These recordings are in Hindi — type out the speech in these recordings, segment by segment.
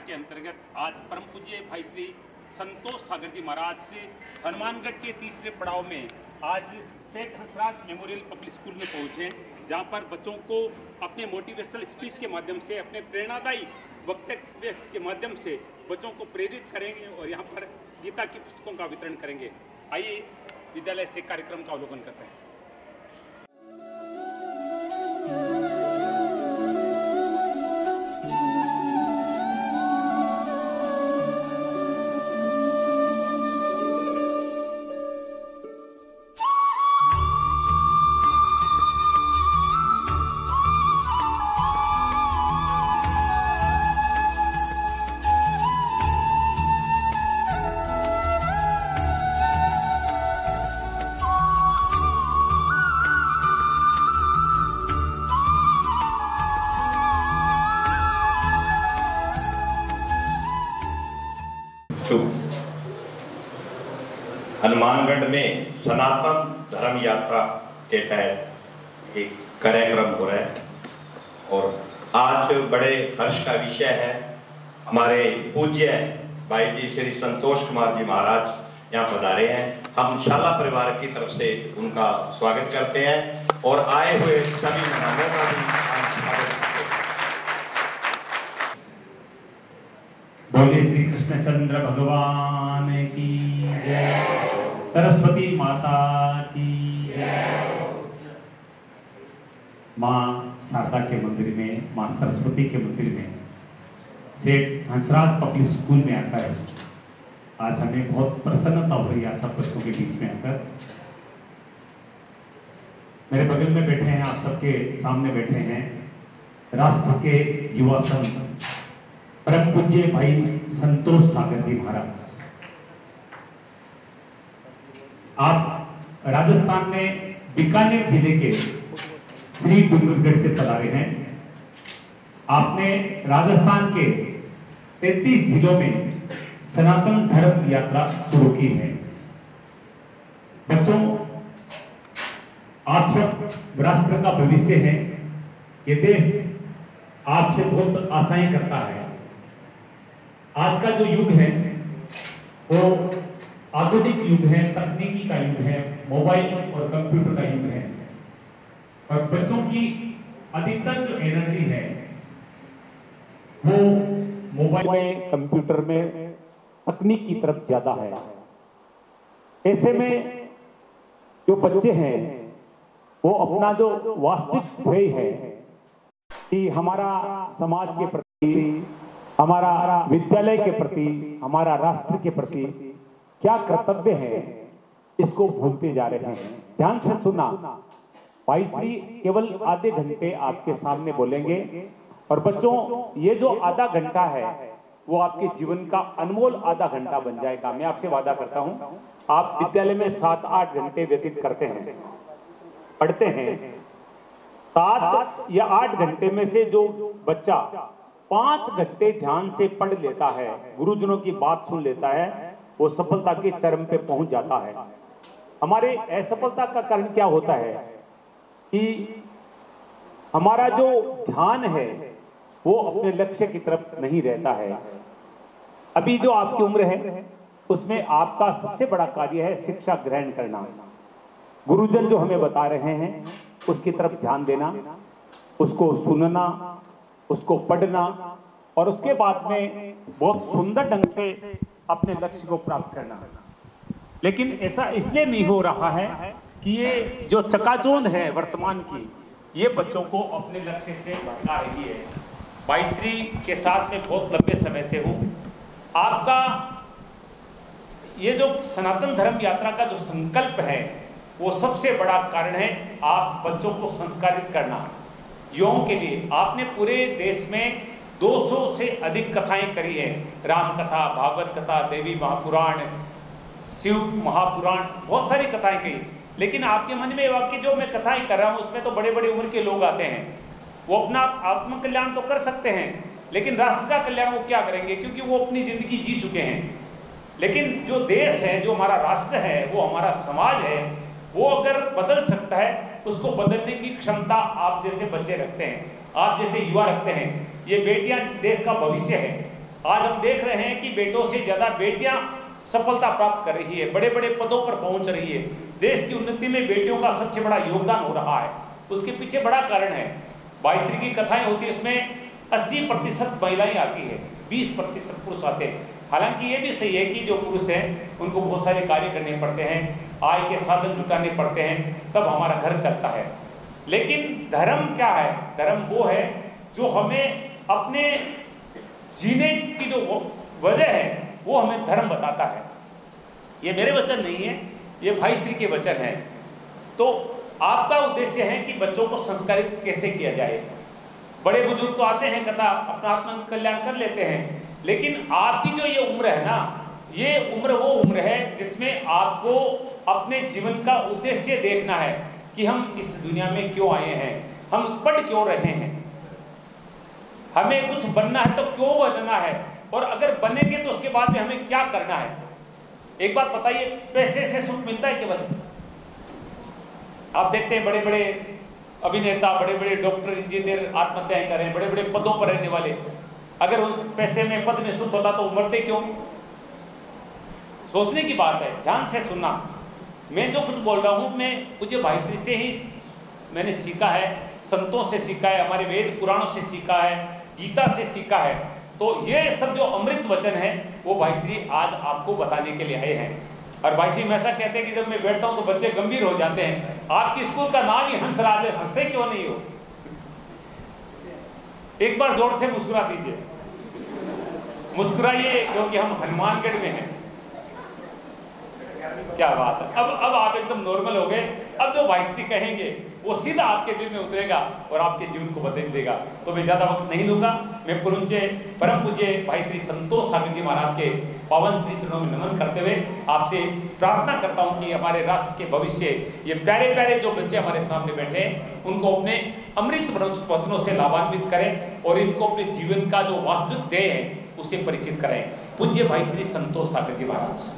के अंतर्गत आज परम पूज्य भाई श्री संतोष सागर जी महाराज से हनुमानगढ़ के तीसरे पड़ाव में आज सेठ हंसराज मेमोरियल पब्लिक स्कूल में पहुंचे, जहां पर बच्चों को अपने मोटिवेशनल स्पीच के माध्यम से, अपने प्रेरणादायी वक्तव्य के माध्यम से बच्चों को प्रेरित करेंगे और यहां पर गीता की पुस्तकों का वितरण करेंगे। आइए विद्यालय से कार्यक्रम का अवलोकन करते हैं। हनुमानगढ़ में सनातन धर्म यात्रा के तहत एक कार्यक्रम हो रहा है और आज बड़े हर्ष का विषय है। हमारे पूज्य भाई जी श्री संतोष कुमार जी महाराज यहाँ पधारे हैं। हम शाला परिवार की तरफ से उनका स्वागत करते हैं और आए हुए सभी मेहमानों का भी स्वागत करते हैं। बोलिए श्री कृष्णचंद्र भगवान की जय, सरस्वती माता की जय। माँ शारदा के मंदिर में, माँ सरस्वती के मंदिर में, सेठ हंसराज पब्लिक स्कूल में आकर आज हमें बहुत प्रसन्नता हो रही है सब बच्चों के बीच में आकर। मेरे बगल में बैठे हैं, आप सबके सामने बैठे हैं राष्ट्र के युवा संत परम पूज्य भाई संतोष सागर जी महाराज। आप राजस्थान में बीकानेर जिले के श्री डूंगरगढ़ से पधारे हैं। आपने राजस्थान के 33 जिलों में सनातन धर्म यात्रा शुरू की है। बच्चों, आप सब राष्ट्र का भविष्य है। ये देश आपसे बहुत आशाएं करता है। आज का जो युग है वो आधुनिक युग है, तकनीकी का युग है, मोबाइल और कंप्यूटर का युग है और बच्चों की अधिकतर जो एनर्जी है वो मोबाइल में, कंप्यूटर में, तकनीक की तरफ ज्यादा है। ऐसे में जो बच्चे हैं वो अपना जो वास्तविक ध्येय है कि हमारा समाज के प्रति, हमारा विद्यालय के प्रति, हमारा राष्ट्र के प्रति क्या कर्तव्य है, इसको भूलते जा रहे हैं। ध्यान से सुनना, भाई श्री केवल आधे घंटे आपके सामने बोलेंगे और बच्चों ये जो आधा घंटा है वो आपके जीवन का अनमोल आधा घंटा बन जाएगा। मैं आपसे वादा करता हूं, आप विद्यालय में 7-8 घंटे व्यतीत करते हैं, पढ़ते हैं। 7 या 8 घंटे में से जो बच्चा 5 घंटे ध्यान से पढ़ लेता है, गुरुजनों की बात सुन लेता है, वो सफलता के चरम पे पहुंच जाता है। हमारे असफलता का कारण क्या होता है कि हमारा जो ध्यान है वो अपने लक्ष्य की तरफ नहीं रहता है। अभी जो आपकी उम्र है उसमें आपका सबसे बड़ा कार्य है शिक्षा ग्रहण करना। गुरुजन जो हमें बता रहे हैं उसकी तरफ ध्यान देना, उसको सुनना, उसको पढ़ना और उसके बाद में बहुत सुंदर ढंग से अपने लक्ष्य को प्राप्त करना। लेकिन ऐसा इसलिए नहीं हो रहा है कि ये जो चकाचौंध है वर्तमान की, ये बच्चों को अपने लक्ष्य से भटका रही है। भाई श्री के साथ में बहुत लंबे समय से हूँ। आपका ये जो सनातन धर्म यात्रा का जो संकल्प है वो सबसे बड़ा कारण है आप बच्चों को संस्कारित करना। युवाओं के लिए आपने पूरे देश में 200 से अधिक कथाएं करी है, राम कथा, भागवत कथा, देवी महापुराण, शिव महापुराण, बहुत सारी कथाएं कही। लेकिन आपके मन में वाकई जो मैं कथाएं कर रहा हूं उसमें तो बड़े बड़े उम्र के लोग आते हैं। वो अपना आत्म कल्याण तो कर सकते हैं लेकिन राष्ट्र का कल्याण वो क्या करेंगे, क्योंकि वो अपनी जिंदगी जी चुके हैं। लेकिन जो देश है, जो हमारा राष्ट्र है, वो हमारा समाज है, वो अगर बदल सकता है उसको बदलने की क्षमता आप जैसे बच्चे रखते हैं, आप जैसे युवा रखते हैं। ये बेटियां देश का भविष्य है। आज हम देख रहे हैं कि बेटों से ज़्यादा बेटियां सफलता प्राप्त कर रही है, बड़े बड़े पदों पर पहुंच रही है। देश की उन्नति में बेटियों का सबसे बड़ा योगदान हो रहा है। उसके पीछे बड़ा कारण है, भाईश्री की कथाएं होती है, उसमें 80% महिलाएं आती है, 20% पुरुष आते हैं। हालांकि ये भी सही है कि जो पुरुष हैं उनको बहुत सारे कार्य करने पड़ते हैं, आय के साधन जुटाने पड़ते हैं, तब हमारा घर चलता है। लेकिन धर्म क्या है? धर्म वो है जो हमें अपने जीने की जो वजह है वो हमें धर्म बताता है। ये मेरे वचन नहीं है, ये भाईश्री के वचन हैं। तो आपका उद्देश्य है कि बच्चों को संस्कारित कैसे किया जाए। बड़े बुजुर्ग तो आते हैं, कथा अपना आत्म कल्याण कर लेते हैं, लेकिन आपकी जो ये उम्र है ना, ये उम्र वो उम्र है जिसमें आपको अपने जीवन का उद्देश्य देखना है कि हम इस दुनिया में क्यों आए हैं, हम पढ़ क्यों रहे हैं, हमें कुछ बनना है तो क्यों बनना है, और अगर बनेंगे तो उसके बाद में हमें क्या करना है। एक बात बताइए, पैसे से सुख मिलता है केवल? आप देखते हैं बड़े बड़े अभिनेता, बड़े बड़े डॉक्टर, इंजीनियर आत्महत्याएं करें, बड़े बड़े पदों पर रहने वाले, अगर उस पैसे में, पद में सुख होता तो मरते क्यों? सोचने की बात है, ध्यान से सुनना। मैं जो कुछ बोल रहा हूँ मैं मुझे भाईश्री से ही मैंने सीखा है, संतों से सीखा है, हमारे वेद पुराणों से सीखा है, गीता से सीखा है। तो ये सब जो अमृत वचन है वो भाईश्री आज आपको बताने के लिए आए हैं। और भाईश्री में ऐसा कहते हैं कि जब मैं बैठता हूँ तो बच्चे गंभीर हो जाते हैं। आपकी स्कूल का नाम ही हंसराज है, हंसते क्यों नहीं हो? एक बार जोर से मुस्कुरा दीजिए, मुस्कुराइए, क्योंकि हम हनुमानगढ़ में हैं। क्या बात है, अब आप एकदम नॉर्मल हो गए। अब जो भाईश्री कहेंगे वो सीधा आपके दिल में उतरेगा और आपके जीवन को बदल देगा। तो मैं ज्यादा वक्त नहीं लूंगा। मैं परम पूज्य भाईश्री संतोष सागर जी महाराज के पावन श्री चरणों में नमन करते हुए आपसे प्रार्थना करता हूं कि हमारे राष्ट्र के भविष्य, ये प्यारे प्यारे जो बच्चे हमारे सामने बैठे हैं, उनको अपने अमृत वचनों से लाभान्वित करें और इनको अपने जीवन का जो वास्तविक ध्येय है उसे परिचित करें। पूज्य भाईश्री संतोष सागर जी महाराज।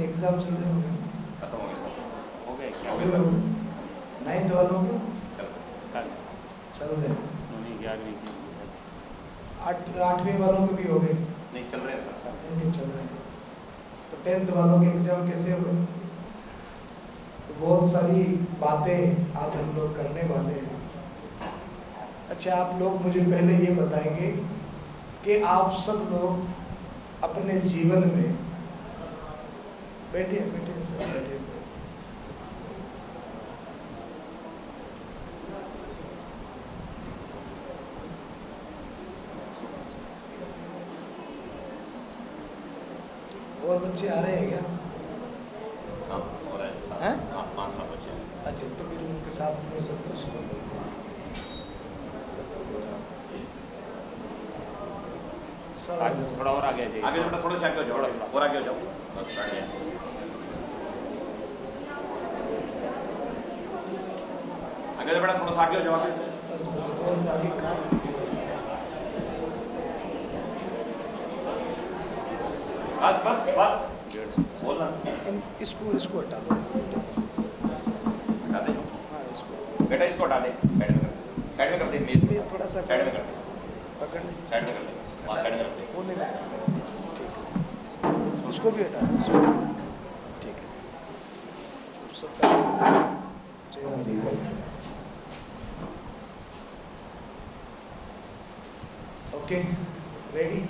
एग्जाम चल रहे होंगे, हो गए क्या? 9th वालों के चल रहे, 8वीं वालों के भी हो गए? नहीं चल रहे हैं सर, उनके चल रहे हैं। तो 10th वालों के एग्जाम कैसे हुए? तो बहुत सारी बातें आज हम लोग करने वाले हैं। अच्छा, आप लोग मुझे पहले ये बताएंगे कि आप सब लोग अपने जीवन में बैठे सर, बैठे और बच्चे आ रहे हैं क्या? हाँ, हो रहा है साथ। हैं? हाँ, 5-7 बच्चे हैं। अच्छा, तो फिर उनके साथ में सब कुछ थोड़ा और आगे जाइए, आगे जाओ, थोड़ा सा आगे हो जाओ, और आगे हो जाओ, बस आगे। आगे जाओ बेटा, थोड़ा सा आगे हो जाओ, आगे। बस और आगे काम। बस बस बस बोलना। इसको हटा दो, हटा दे हाँ इसको बेटा, इसको हटा दे, साइड में कर दे, मेज ये थोड़ा सा साइड में कर दे, पकड़ ले, साइड में कर दे, वहाँ साइड में कर दे। वो नहीं ठीक है, इसको भी हटा दो, ठीक है, सबका चेहरा दिखाई। Okay, ready?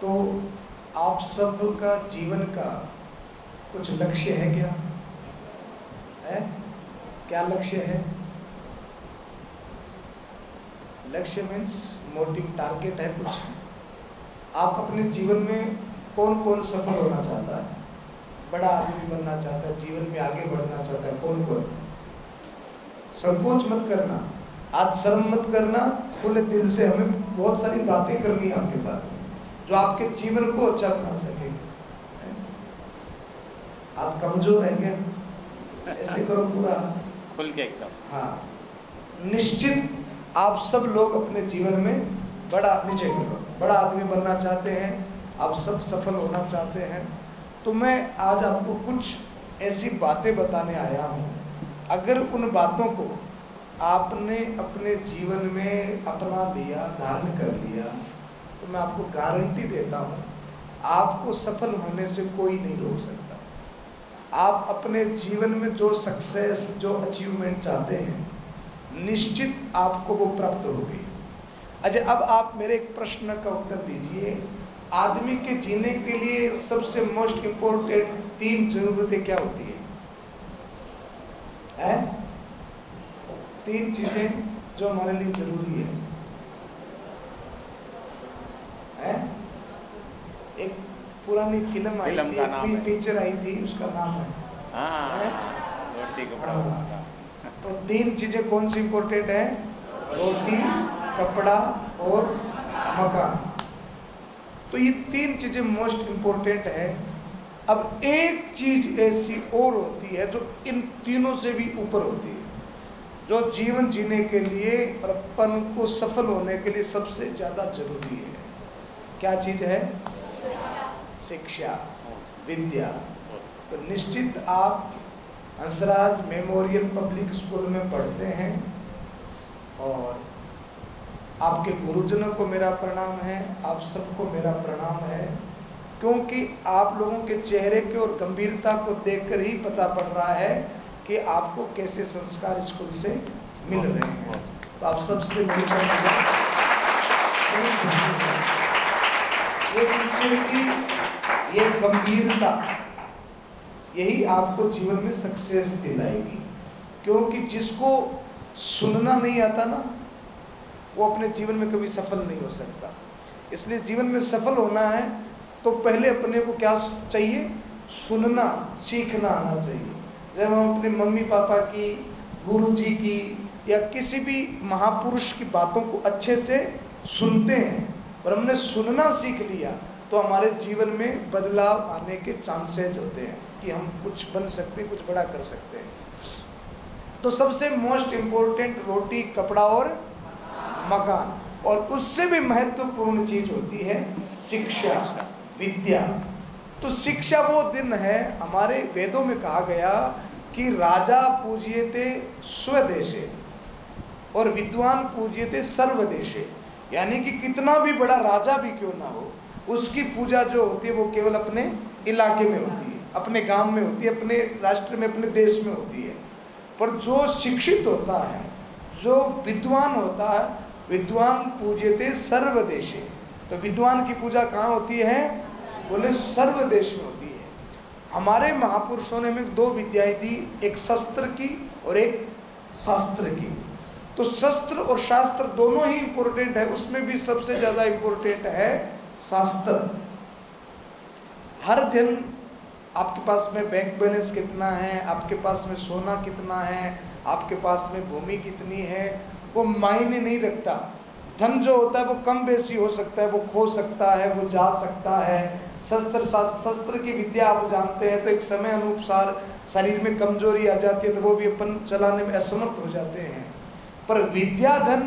तो आप सब का जीवन का कुछ लक्ष्य है क्या? है? क्या लक्ष्य है? लक्ष्य मीन्स मोटिव, टारगेट है कुछ। आप अपने जीवन में कौन कौन सफल होना चाहता है? बड़ा आदमी बनना चाहता है, जीवन में आगे बढ़ना चाहता है, कौन कौन? संकोच मत करना, आज शर्म मत करना, खुले दिल से हमें बहुत सारी बातें करनी है आपके साथ जो आपके जीवन को अच्छा बना सके। आप कमजोर हैं क्या? ऐसे करो पूरा खुल के एकदम। हाँ, निश्चित आप सब लोग अपने जीवन में बड़ा, नीचे करो, बड़ा आदमी बनना चाहते हैं, आप सब सफल होना चाहते हैं। तो मैं आज आपको कुछ ऐसी बातें बताने आया हूँ, अगर उन बातों को आपने अपने जीवन में अपना लिया, धारण कर लिया, तो मैं आपको गारंटी देता हूँ आपको सफल होने से कोई नहीं रोक सकता। आप अपने जीवन में जो सक्सेस, जो अचीवमेंट चाहते हैं, निश्चित आपको वो प्राप्त होगी। अच्छा, अब आप मेरे एक प्रश्न का उत्तर दीजिए, आदमी के जीने के लिए सबसे मोस्ट इम्पोर्टेंट 3 जरूरतें क्या होती है? 3 चीजें जो हमारे लिए जरूरी है। एक पुरानी फिल्म आई थी, पिक्चर आई थी, उसका नाम है रोटी कपड़ा। तो 3 चीजें कौन सी इंपॉर्टेंट है? रोटी, कपड़ा और मकान। तो ये 3 चीजें मोस्ट इम्पोर्टेंट है। अब एक चीज ऐसी और होती है जो इन तीनों से भी ऊपर होती है, जो जीवन जीने के लिए और अपन को सफल होने के लिए सबसे ज्यादा जरूरी है। क्या चीज है? शिक्षा, विद्या। तो निश्चित आप हंसराज मेमोरियल पब्लिक स्कूल में पढ़ते हैं और आपके गुरुजनों को मेरा प्रणाम है, आप सबको मेरा प्रणाम है, क्योंकि आप लोगों के चेहरे की और गंभीरता को देखकर ही पता पड़ रहा है कि आपको कैसे संस्कार स्कूल से मिल रहे हैं। तो आप सबसे मिलकर ये शिक्षण की ये गंभीरता, यही आपको जीवन में सक्सेस दिलाएगी। क्योंकि जिसको सुनना नहीं आता ना, वो अपने जीवन में कभी सफल नहीं हो सकता। इसलिए जीवन में सफल होना है तो पहले अपने को क्या चाहिए? सुनना, सीखना आना चाहिए। जब हम अपने मम्मी पापा की, गुरुजी की या किसी भी महापुरुष की बातों को अच्छे से सुनते हैं और हमने सुनना सीख लिया, तो हमारे जीवन में बदलाव आने के चांसेस होते हैं कि हम कुछ बन सकते हैं, कुछ बड़ा कर सकते हैं। तो सबसे मोस्ट इम्पोर्टेंट रोटी, कपड़ा और मकान, और उससे भी महत्वपूर्ण चीज होती है शिक्षा, विद्या। तो शिक्षा वो दिन है, हमारे वेदों में कहा गया कि राजा पूज्यते स्वदेशे और विद्वान पूज्यते सर्वदेशे। यानी कि कितना भी बड़ा राजा भी क्यों ना हो, उसकी पूजा जो होती है वो केवल अपने इलाके में होती है, अपने गांव में होती है, अपने राष्ट्र में, अपने देश में होती है। पर जो शिक्षित होता है, जो विद्वान होता है, विद्वान पूज्यते सर्वदेशे। तो विद्वान की पूजा कहाँ होती है? बोले सर्वदेश में होती है। हमारे महापुरुषों ने हमें 2 विद्याएं दी, एक शस्त्र की और एक शास्त्र की। तो शस्त्र और शास्त्र दोनों ही इम्पोर्टेंट है, उसमें भी सबसे ज़्यादा इम्पोर्टेंट है शास्त्र। हर दिन आपके पास में बैंक बैलेंस कितना है, आपके पास में सोना कितना है, आपके पास में भूमि कितनी है, वो मायने नहीं रखता। धन जो होता है वो कम बेसी हो सकता है, वो खो सकता है, वो जा सकता है। शस्त्र की विद्या आप जानते हैं, तो एक समय अनुसार शरीर में कमजोरी आ जाती है, तो वो भी अपन चलाने में असमर्थ हो जाते हैं। पर विद्या धन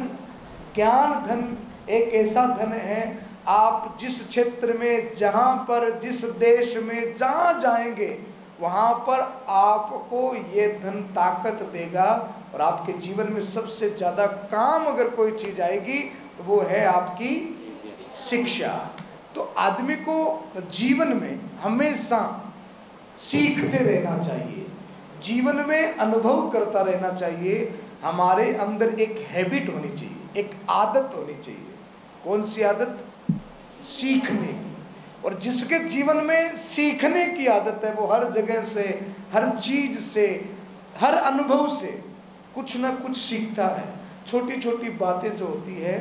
ज्ञान धन एक ऐसा धन है, आप जिस क्षेत्र में, जहाँ पर, जिस देश में जहाँ जाएंगे वहाँ पर आपको ये धन ताकत देगा। और आपके जीवन में सबसे ज़्यादा काम अगर कोई चीज़ आएगी तो वो है आपकी शिक्षा। तो आदमी को जीवन में हमेशा सीखते रहना चाहिए, जीवन में अनुभव करता रहना चाहिए। हमारे अंदर एक हैबिट होनी चाहिए, एक आदत होनी चाहिए। कौन सी आदत? सीखने की। और जिसके जीवन में सीखने की आदत है वो हर जगह से, हर चीज से, हर अनुभव से कुछ ना कुछ सीखता है। छोटी छोटी बातें जो होती है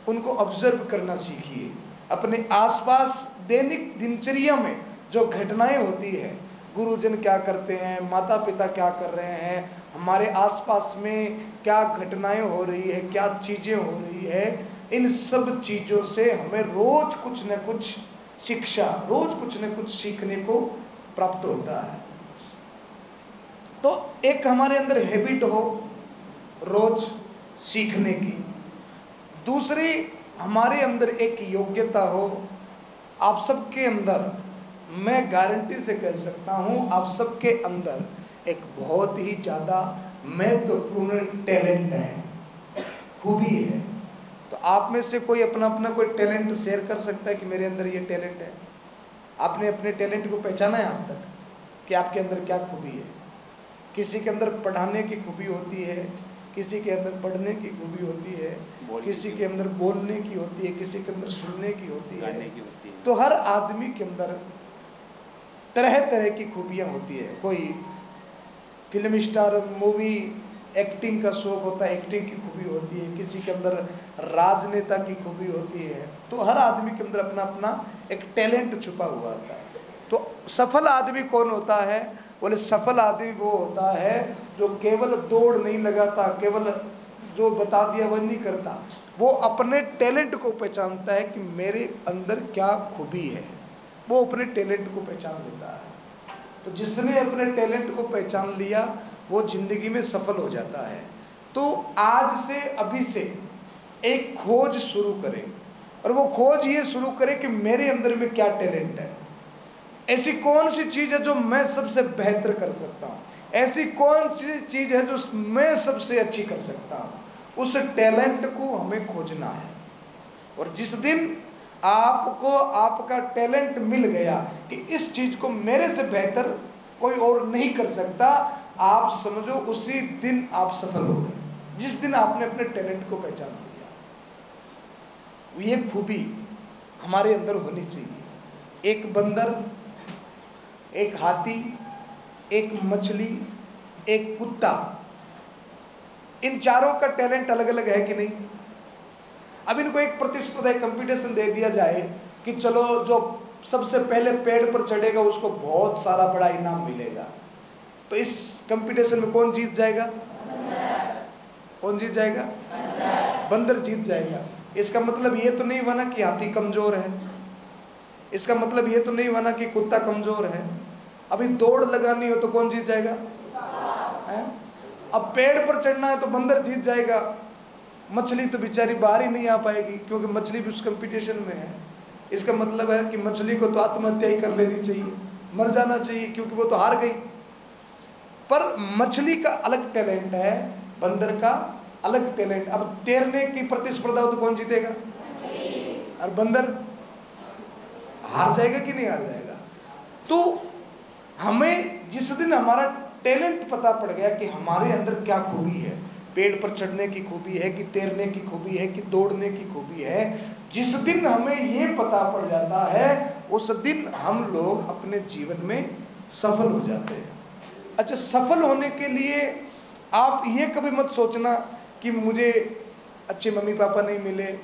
उनको ऑब्जर्व करना सीखिए। अपने आसपास दैनिक दिनचर्या में जो घटनाएं होती है, गुरुजन क्या करते हैं, माता पिता क्या कर रहे हैं, हमारे आसपास में क्या घटनाएं हो रही है, क्या चीज़ें हो रही है, इन सब चीज़ों से हमें रोज कुछ न कुछ शिक्षा, रोज कुछ न कुछ सीखने को प्राप्त होता है। तो एक हमारे अंदर हैबिट हो रोज सीखने की। दूसरी, हमारे अंदर एक योग्यता हो। आप सबके अंदर, मैं गारंटी से कह सकता हूँ, आप सबके अंदर एक बहुत ही ज़्यादा महत्वपूर्ण टैलेंट है, खूबी है। तो आप में से कोई अपना अपना कोई टैलेंट शेयर कर सकता है कि मेरे अंदर ये टैलेंट है? आपने अपने टैलेंट को पहचाना है आज तक कि आपके अंदर क्या खूबी है? किसी के अंदर पढ़ाने की खूबी होती है, किसी के अंदर पढ़ने की खूबी होती है, किसी के अंदर बोलने की होती है, किसी के अंदर सुनने की होती है। तो हर आदमी के अंदर तरह तरह की खूबियाँ होती है। कोई फिल्म स्टार, मूवी एक्टिंग का शौक होता है, एक्टिंग की खूबी होती है। किसी के अंदर राजनेता की खूबी होती है। तो हर आदमी के अंदर अपना अपना एक टैलेंट छुपा हुआ होता है। तो सफल आदमी कौन होता है? बोले सफल आदमी वो होता है जो केवल दौड़ नहीं लगाता, केवल जो बता दिया वह नहीं करता, वो अपने टैलेंट को पहचानता है कि मेरे अंदर क्या खूबी है। वो अपने टैलेंट को पहचान लेता है। तो जिसने अपने टैलेंट को पहचान लिया वो जिंदगी में सफल हो जाता है। तो आज से, अभी से एक खोज शुरू करें, और वो खोज ये शुरू करें कि मेरे अंदर में क्या टैलेंट है, ऐसी कौन सी चीज़ है जो मैं सबसे बेहतर कर सकता हूँ, ऐसी कौन सी चीज़ है जो मैं सबसे अच्छी कर सकता हूँ। उस टैलेंट को हमें खोजना है। और जिस दिन आपको आपका टैलेंट मिल गया कि इस चीज़ को मेरे से बेहतर कोई और नहीं कर सकता, आप समझो उसी दिन आप सफल हो गए। जिस दिन आपने अपने टैलेंट को पहचान लिया, ये खूबी हमारे अंदर होनी चाहिए। एक बंदर, एक हाथी, एक मछली, एक कुत्ता, इन चारों का टैलेंट अलग अलग है कि नहीं? अब इनको एक प्रतिस्पर्धा, कंपटीशन दे दिया जाए कि चलो जो सबसे पहले पेड़ पर चढ़ेगा उसको बहुत सारा बड़ा इनाम मिलेगा, तो इस कंपटीशन में कौन जीत जाएगा? कौन जीत जाएगा? बंदर जीत जाएगा। इसका मतलब ये तो नहीं बना कि हाथी कमजोर है, इसका मतलब ये तो नहीं बना कि कुत्ता कमजोर है। अभी दौड़ लगानी हो तो कौन जीत जाएगा? है? अब पेड़ पर चढ़ना है तो बंदर जीत जाएगा। मछली तो बेचारी बाहर ही नहीं आ पाएगी क्योंकि मछली भी उस कंपटीशन में है। इसका मतलब है कि मछली को तो आत्महत्या ही कर लेनी चाहिए, मर जाना चाहिए, क्योंकि वो तो हार गई। पर मछली का अलग टैलेंट है, बंदर का अलग टैलेंट। अब तैरने की प्रतिस्पर्धा हो तो कौन जीतेगा? और बंदर हार जाएगा कि नहीं हार जाएगा? तो हमें जिस दिन हमारा टैलेंट पता पड़ गया कि हमारे अंदर क्या खूबी है, पेड़ पर चढ़ने की खूबी है कि तैरने की खूबी है कि दौड़ने की खूबी है, जिस दिन हमें ये पता पड़ जाता है उस दिन हम लोग अपने जीवन में सफल हो जाते हैं। अच्छा, सफल होने के लिए आप ये कभी मत सोचना कि मुझे अच्छे मम्मी पापा नहीं मिले,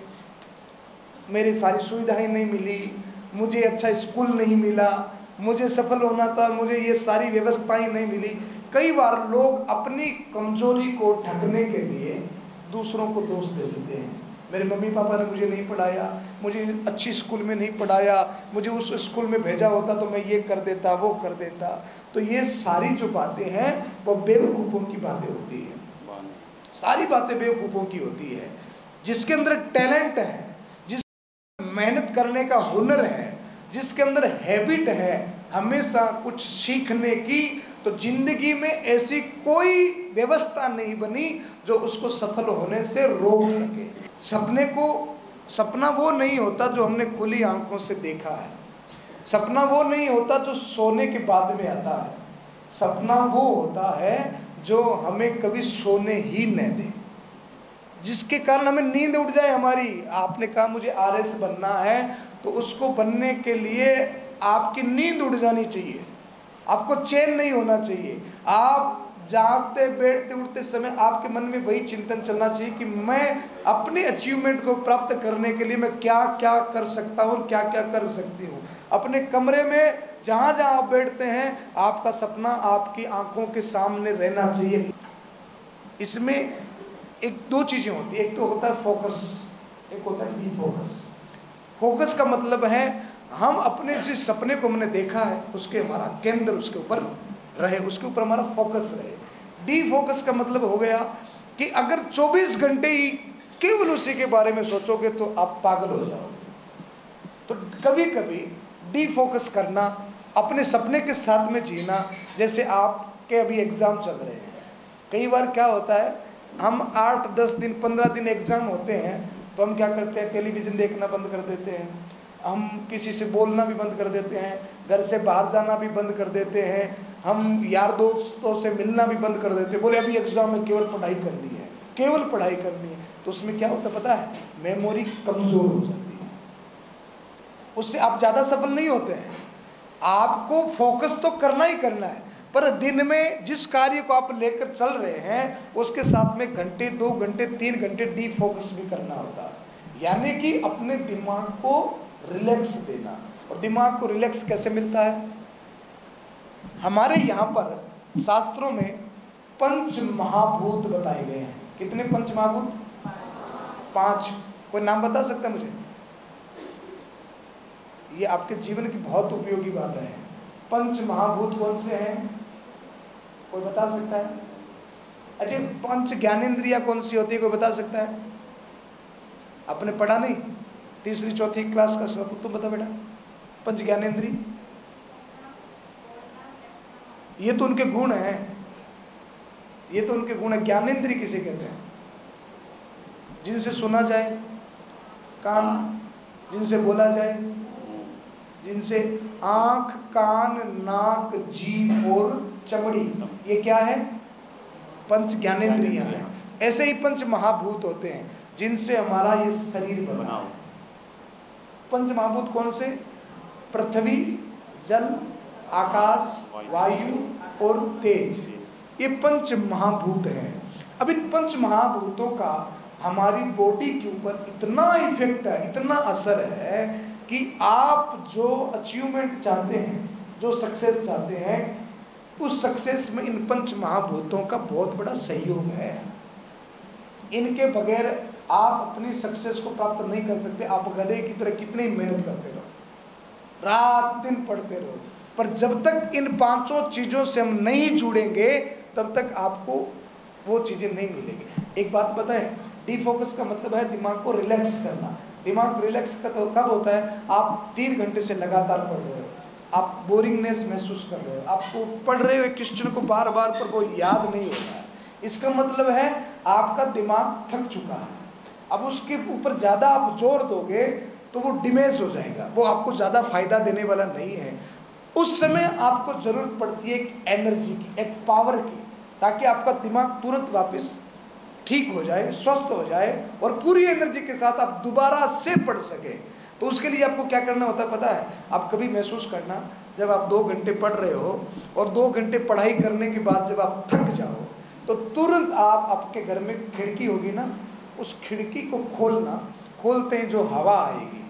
मेरी सारी सुविधाएं नहीं मिली, मुझे अच्छा स्कूल नहीं मिला, मुझे सफल होना था, मुझे ये सारी व्यवस्थाएं नहीं मिली। कई बार लोग अपनी कमजोरी को ढकने के लिए दूसरों को दोष दे देते हैं। मेरे मम्मी पापा ने मुझे नहीं पढ़ाया, मुझे अच्छी स्कूल में नहीं पढ़ाया, मुझे उस स्कूल में भेजा होता तो मैं ये कर देता, वो कर देता। तो ये सारी जो बातें हैं वो बेवकूफ़ों की बातें होती हैं, सारी बातें बेवकूफ़ों की होती है। जिसके अंदर टैलेंट है, जिसके मेहनत करने का हुनर है, जिसके अंदर हैबिट है हमेशा कुछ सीखने की, तो जिंदगी में ऐसी कोई व्यवस्था नहीं बनी जो उसको सफल होने से रोक सके। सपना वो नहीं होता जो हमने खुली आंखों से देखा है, सपना वो नहीं होता जो सोने के बाद में आता है, सपना वो होता है जो हमें कभी सोने ही न दे, जिसके कारण हमें नींद उड़ जाए हमारी। आपने कहा मुझे आरएस बनना है, तो उसको बनने के लिए आपकी नींद उड़ जानी चाहिए, आपको चैन नहीं होना चाहिए। आप जागते बैठते उठते समय आपके मन में वही चिंतन चलना चाहिए कि मैं अपने अचीवमेंट को प्राप्त करने के लिए मैं क्या क्या कर सकता हूँ, क्या क्या कर सकती हूँ। अपने कमरे में जहाँ जहाँ आप बैठते हैं आपका सपना आपकी आंखों के सामने रहना चाहिए। इसमें एक दो चीज़ें होती है, एक तो होता है फोकस, एक होता है डीफोकस। फोकस का मतलब है हम अपने जिस सपने को हमने देखा है उसके हमारा केंद्र उसके ऊपर रहे, उसके ऊपर हमारा फोकस रहे। डीफोकस का मतलब हो गया कि अगर 24 घंटे ही केवल उसी के बारे में सोचोगे तो आप पागल हो जाओगे। तो कभी कभी डीफोकस करना, अपने सपने के साथ में जीना। जैसे आपके अभी एग्ज़ाम चल रहे हैं, कई बार क्या होता है हम 8-10 दिन 15 दिन एग्ज़ाम होते हैं तो हम क्या करते हैं, टेलीविज़न देखना बंद कर देते हैं, हम किसी से बोलना भी बंद कर देते हैं, घर से बाहर जाना भी बंद कर देते हैं, हम यार दोस्तों से मिलना भी बंद कर देते हैं। बोले अभी एग्ज़ाम में केवल पढ़ाई करनी है, केवल पढ़ाई करनी है। तो उसमें क्या होता पता है, मेमोरी कमज़ोर हो जाती है, उससे आप ज़्यादा सफल नहीं होते हैं। आपको फोकस तो करना ही करना है, पर दिन में जिस कार्य को आप लेकर चल रहे हैं उसके साथ में घंटे 2 घंटे 3 घंटे डीफोकस भी करना होता है। यानी कि अपने दिमाग को रिलैक्स देना। और दिमाग को रिलैक्स कैसे मिलता है, हमारे यहाँ पर शास्त्रों में 5 महाभूत बताए गए हैं। कितने 5 महाभूत? 5। कोई नाम बता सकता है मुझे? ये आपके जीवन की बहुत उपयोगी बात है। 5 महाभूत कौन से हैं, कोई बता सकता है? अच्छा, 5 ज्ञानेंद्रियां कौन सी होती है, कोई बता सकता है? आपने पढ़ा नहीं 3री 4थी क्लास का सब, तुम बता बेटा। 5 ज्ञानेंद्रिय, ये तो उनके गुण हैं, ये तो उनके गुण है। ज्ञानेंद्रिय किसे कहते हैं? जिनसे सुना जाए, कान, जिनसे बोला जाए, जिनसे आंख, कान, नाक, जीभ और चमड़ी, ये क्या है? 5 ज्ञानेंद्रियां हैं। ऐसे ही 5 महाभूत होते हैं जिनसे हमारा ये शरीर बना। 5 महाभूत कौन से? पृथ्वी, जल, आकाश, वायु और तेज, ये 5 महाभूत हैं। अब इन 5 महाभूतों का हमारी बॉडी के ऊपर इतना इफेक्ट है, इतना असर है कि आप जो अचीवमेंट चाहते हैं, जो सक्सेस चाहते हैं, उस सक्सेस में इन 5 महाभूतों का बहुत बड़ा सहयोग है। इनके बगैर आप अपनी सक्सेस को प्राप्त नहीं कर सकते। आप गधे की तरह कितनी मेहनत करते रहो, रात दिन पढ़ते रहो, पर जब तक इन 5 चीज़ों से हम नहीं जुड़ेंगे तब तक आपको वो चीज़ें नहीं मिलेंगी। एक बात बताएं, डीफोकस का मतलब है दिमाग को रिलैक्स करना। दिमाग रिलैक्स कब होता है? आप 3 घंटे से लगातार पढ़ रहे हो, आप बोरिंगनेस महसूस कर रहे हो, आपको पढ़ रहे हो एक क्वेश्चन को बार बार पर वो याद नहीं हो रहा है, इसका मतलब है आपका दिमाग थक चुका है। अब उसके ऊपर ज़्यादा आप जोर दोगे तो वो डिमेज हो जाएगा, वो आपको ज़्यादा फायदा देने वाला नहीं है। उस समय आपको ज़रूरत पड़ती है एक एनर्जी की, एक पावर की, ताकि आपका दिमाग तुरंत वापस ठीक हो जाए, स्वस्थ हो जाए और पूरी एनर्जी के साथ आप दोबारा से पढ़ सके। तो उसके लिए आपको क्या करना होता है पता है? आप कभी महसूस करना, जब आप 2 घंटे पढ़ रहे हो और 2 घंटे पढ़ाई करने के बाद जब आप थक जाओ तो तुरंत आप, आपके घर में खिड़की होगी ना, उस खिड़की को खोलना, खोलते हैं जो हवा आएगी,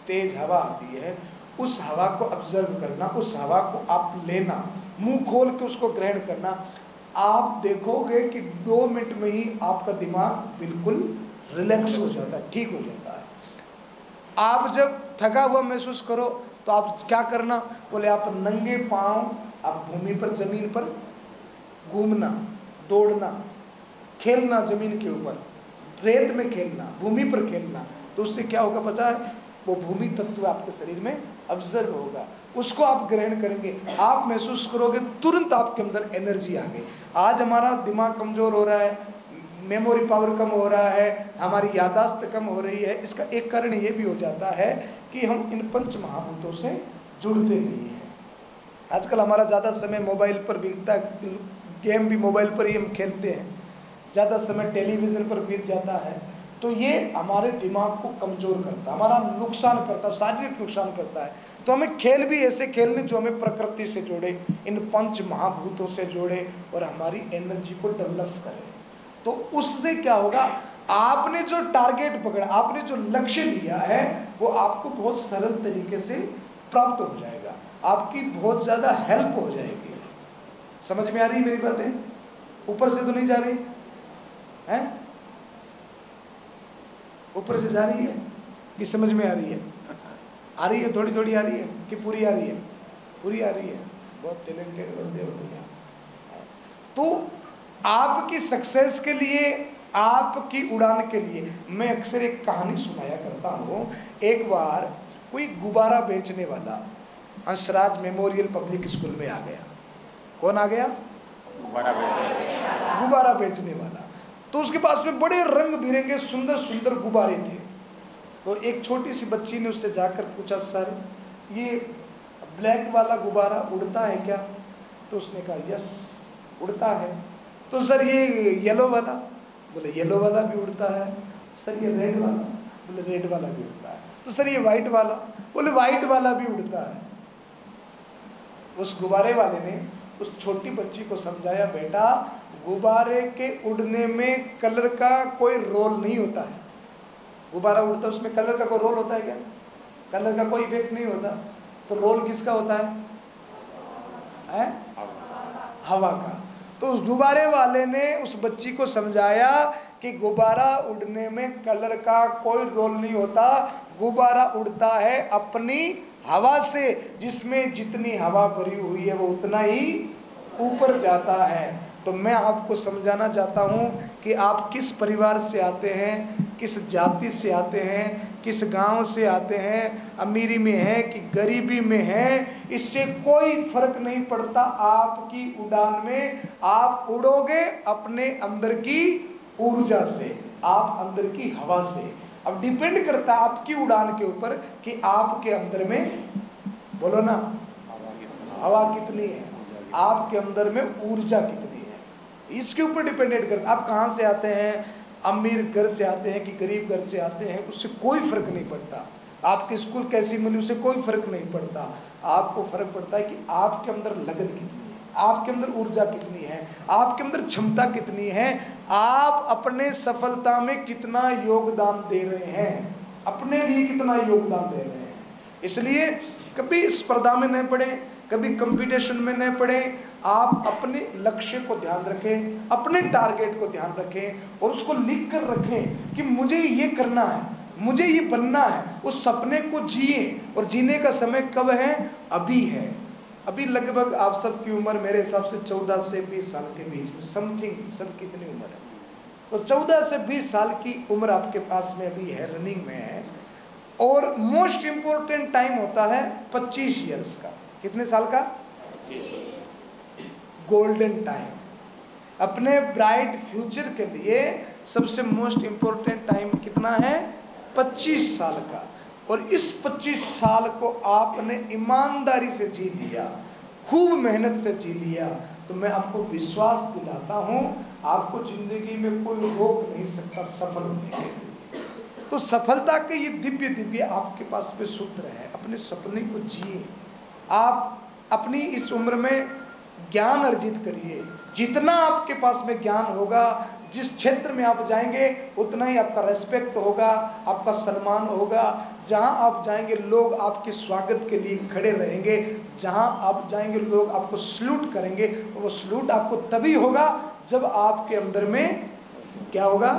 तेज हवा आती है, उस हवा को ऑब्जर्व करना, उस हवा को आप लेना, मुंह खोल के उसको ग्रहण करना। आप देखोगे कि 2 मिनट में ही आपका दिमाग बिल्कुल रिलैक्स हो जाता है, ठीक हो जाता है। आप जब थका हुआ महसूस करो तो आप क्या करना, बोले आप नंगे पांव आप भूमि पर, जमीन पर घूमना, दौड़ना, खेलना जमीन के ऊपर, रेत में खेलना, भूमि पर खेलना, तो उससे क्या होगा पता है? वो भूमि तत्व आपके शरीर में ऑब्जर्व होगा, उसको आप ग्रहण करेंगे, आप महसूस करोगे, तुरंत आपके अंदर एनर्जी आ गई। आज हमारा दिमाग कमजोर हो रहा है, मेमोरी पावर कम हो रहा है, हमारी याददाश्त कम हो रही है। इसका एक कारण ये भी हो जाता है कि हम इन पंच महाभूतों से जुड़ते नहीं हैं। आजकल हमारा ज़्यादा समय मोबाइल पर बीतता है, गेम भी मोबाइल पर ही हम खेलते हैं, ज़्यादा समय टेलीविज़न पर बीत जाता है, तो ये हमारे दिमाग को कमज़ोर करता है, हमारा नुकसान करता है, शारीरिक नुकसान करता है। तो हमें खेल भी ऐसे खेलने जो हमें प्रकृति से जोड़े, इन पंच महाभूतों से जोड़े और हमारी एनर्जी को डेवलप करे। तो उससे क्या होगा, आपने जो टारगेट पकड़ा, आपने जो लक्ष्य लिया है, वो आपको बहुत सरल तरीके से प्राप्त हो जाएगा, आपकी बहुत ज़्यादा हेल्प हो जाएगी। समझ में आ रही है मेरी बातें? ऊपर से तो नहीं जा रही है? ऊपर से जा रही है कि समझ में आ रही है? आ रही है, थोड़ी थोड़ी आ रही है कि पूरी आ रही है? पूरी आ रही है। बहुत टैलेंटेड बंदे हो भैया। तो आपकी सक्सेस के लिए, आपकी उड़ान के लिए मैं अक्सर एक कहानी सुनाया करता हूँ। एक बार कोई गुब्बारा बेचने वाला हंसराज मेमोरियल पब्लिक स्कूल में आ गया। कौन आ गया? गुब्बारा बेचने वाला। तो उसके पास में बड़े रंग बिरंगे सुंदर सुंदर गुब्बारे थे। तो एक छोटी सी बच्ची ने उससे जाकर पूछा, सर ये ब्लैक वाला गुब्बारा उड़ता है क्या? तो उसने कहा यस उड़ता है। तो सर ये येलो वाला? बोले येलो वाला भी उड़ता है। सर ये रेड वाला? बोले रेड वाला भी उड़ता है। तो सर ये वाइट वाला? बोले वाइट वाला भी उड़ता है। उस गुब्बारे वाले ने उस छोटी बच्ची को समझाया, बेटा गुब्बारे के उड़ने में कलर का कोई रोल नहीं होता है। गुब्बारा उड़ता है, उसमें कलर का कोई रोल होता है क्या? कलर का कोई इफेक्ट नहीं होता। तो रोल किसका होता है? हवा का। तो उस गुब्बारे वाले ने उस बच्ची को समझाया कि गुब्बारा उड़ने में कलर का कोई रोल नहीं होता, गुब्बारा उड़ता है अपनी हवा से, जिसमें जितनी हवा भरी हुई है वो उतना ही ऊपर जाता है। तो मैं आपको समझाना चाहता हूँ कि आप किस परिवार से आते हैं, किस जाति से आते हैं, किस गांव से आते हैं, अमीरी में हैं कि गरीबी में हैं, इससे कोई फर्क नहीं पड़ता। आपकी उड़ान में आप उड़ोगे अपने अंदर की ऊर्जा से, आप अंदर की हवा से। अब डिपेंड करता है आपकी उड़ान के ऊपर कि आपके अंदर में, बोलो ना, हवा कितनी है, आपके अंदर में ऊर्जा कितनी है, इसके ऊपर डिपेंडेंट करता। आप कहाँ से आते हैं, अमीर घर से आते हैं कि गरीब घर से आते हैं, उससे कोई फर्क नहीं पड़ता। आपकी स्कूल कैसी मिली उससे कोई फर्क नहीं पड़ता। आपको फर्क पड़ता है कि आपके अंदर लगन कितनी है, आपके अंदर ऊर्जा कितनी है, आपके अंदर क्षमता कितनी है, आप अपने सफलता में कितना योगदान दे रहे हैं, अपने लिए कितना योगदान दे रहे हैं। इसलिए कभी स्पर्धा में न पड़े, कभी कंपटीशन में न पड़े। आप अपने लक्ष्य को ध्यान रखें, अपने टारगेट को ध्यान रखें और उसको लिख कर रखें कि मुझे ये करना है, मुझे ये बनना है। उस सपने को जिए, और जीने का समय कब है? अभी है। अभी लगभग आप सबकी उम्र मेरे हिसाब से 14 से 20 साल के बीच में समथिंग। सब कितनी उम्र है? तो 14 से 20 साल की उम्र आपके पास में अभी है, रनिंग में है। और मोस्ट इम्पोर्टेंट टाइम होता है 25 ईयर्स का। कितने साल का? 25। Golden time. अपने ब्राइट फ्यूचर के लिए सबसे मोस्ट इम्पोर्टेंट टाइम कितना है? 25 साल का। और इस 25 साल को आपने ईमानदारी से जी लिया, खूब मेहनत से जी लिया, तो मैं आपको विश्वास दिलाता हूँ आपको जिंदगी में कोई रोक नहीं सकता सफल होने के लिए। तो सफलता के ये दिव्य दिव्य आपके पास में सूत्र है। अपने सपने को जिए। आप अपनी इस उम्र में ज्ञान अर्जित करिए। जितना आपके पास में ज्ञान होगा, जिस क्षेत्र में आप जाएंगे उतना ही आपका रेस्पेक्ट होगा, आपका सम्मान होगा। जहां आप जाएंगे लोग आपके स्वागत के लिए खड़े रहेंगे, जहां आप जाएंगे लोग आपको सल्यूट करेंगे। और वो सल्यूट आपको तभी होगा जब आपके अंदर में क्या होगा?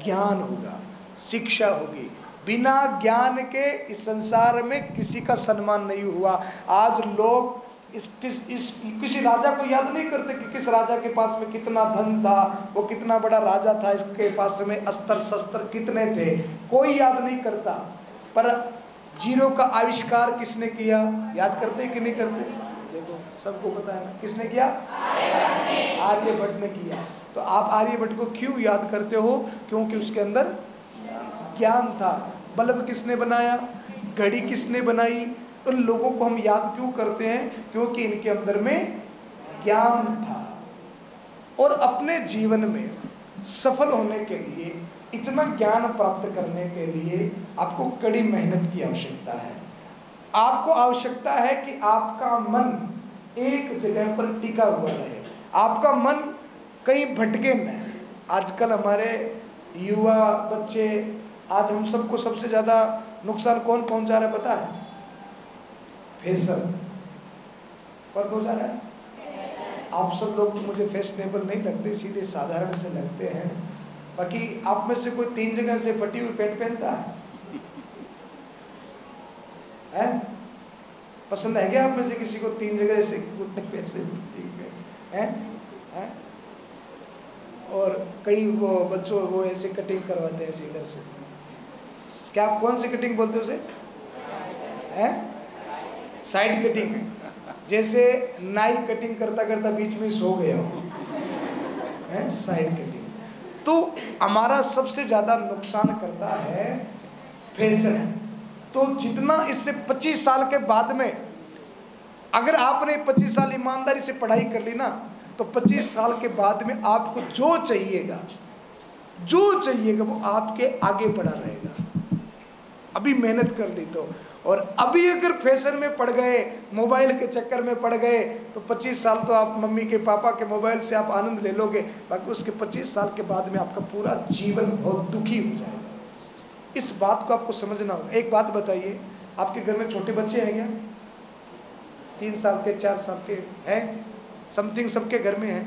ज्ञान होगा, शिक्षा होगी। बिना ज्ञान के इस संसार में किसी का सम्मान नहीं हुआ। आज लोग किसी राजा को याद नहीं करते कि किस राजा के पास में कितना धन था, वो कितना बड़ा राजा था, इसके पास में अस्त्र शस्त्र कितने थे, कोई याद नहीं करता। पर जीरो का आविष्कार किसने किया, याद करते कि नहीं करते? देखो सबको पता है ना, किसने किया? आर्यभट्ट ने किया। तो आप आर्यभट्ट को क्यों याद करते हो? क्योंकि उसके अंदर ज्ञान था। बल्ब किसने बनाया, घड़ी किसने बनाई, उन लोगों को हम याद क्यों करते हैं? क्योंकि इनके अंदर में ज्ञान था। और अपने जीवन में सफल होने के लिए, इतना ज्ञान प्राप्त करने के लिए आपको कड़ी मेहनत की आवश्यकता है। आपको आवश्यकता है कि आपका मन एक जगह पर टिका हुआ रहे, आपका मन कहीं भटके न। आजकल हमारे युवा बच्चे, आज हम सबको सबसे ज़्यादा नुकसान कौन पहुंचा रहा है पता है? फैशन। कौन पहुंचा रहा है? आप सब लोग तो मुझे फैशनेबल नहीं लगते, सीधे साधारण से लगते हैं। बाकी आप में से कोई 3 जगह से फटी हुई पैंट पहनता है? पसंद है क्या आप में से किसी को 3 जगह से घुटने पे से हैं? और कई वो बच्चों वो ऐसे कटिंग करवाते हैं इधर से। क्या आप कौन सी कटिंग बोलते हो उसे? हैं? Side cutting. जैसे नाई कटिंग करता करता बीच में सो गया हो, है साइड कटिंग। तो हमारा सबसे ज़्यादा नुकसान करता है फैशन। तो जितना इससे 25 साल के बाद में, अगर आपने 25 साल ईमानदारी से पढ़ाई कर ली ना, तो 25 साल के बाद में आपको जो चाहिएगा वो आपके आगे पड़ा रहेगा। अभी मेहनत कर ली तो। और अभी अगर फैशन में पड़ गए, मोबाइल के चक्कर में पड़ गए, तो 25 साल तो आप मम्मी के पापा के मोबाइल से आप आनंद ले लोगे, बाकी उसके 25 साल के बाद में आपका पूरा जीवन बहुत दुखी हो जाएगा। इस बात को आपको समझना होगा। एक बात बताइए, आपके घर में छोटे बच्चे हैं क्या? 3 साल के, 4 साल के हैं? समथिंग सबके घर में हैं।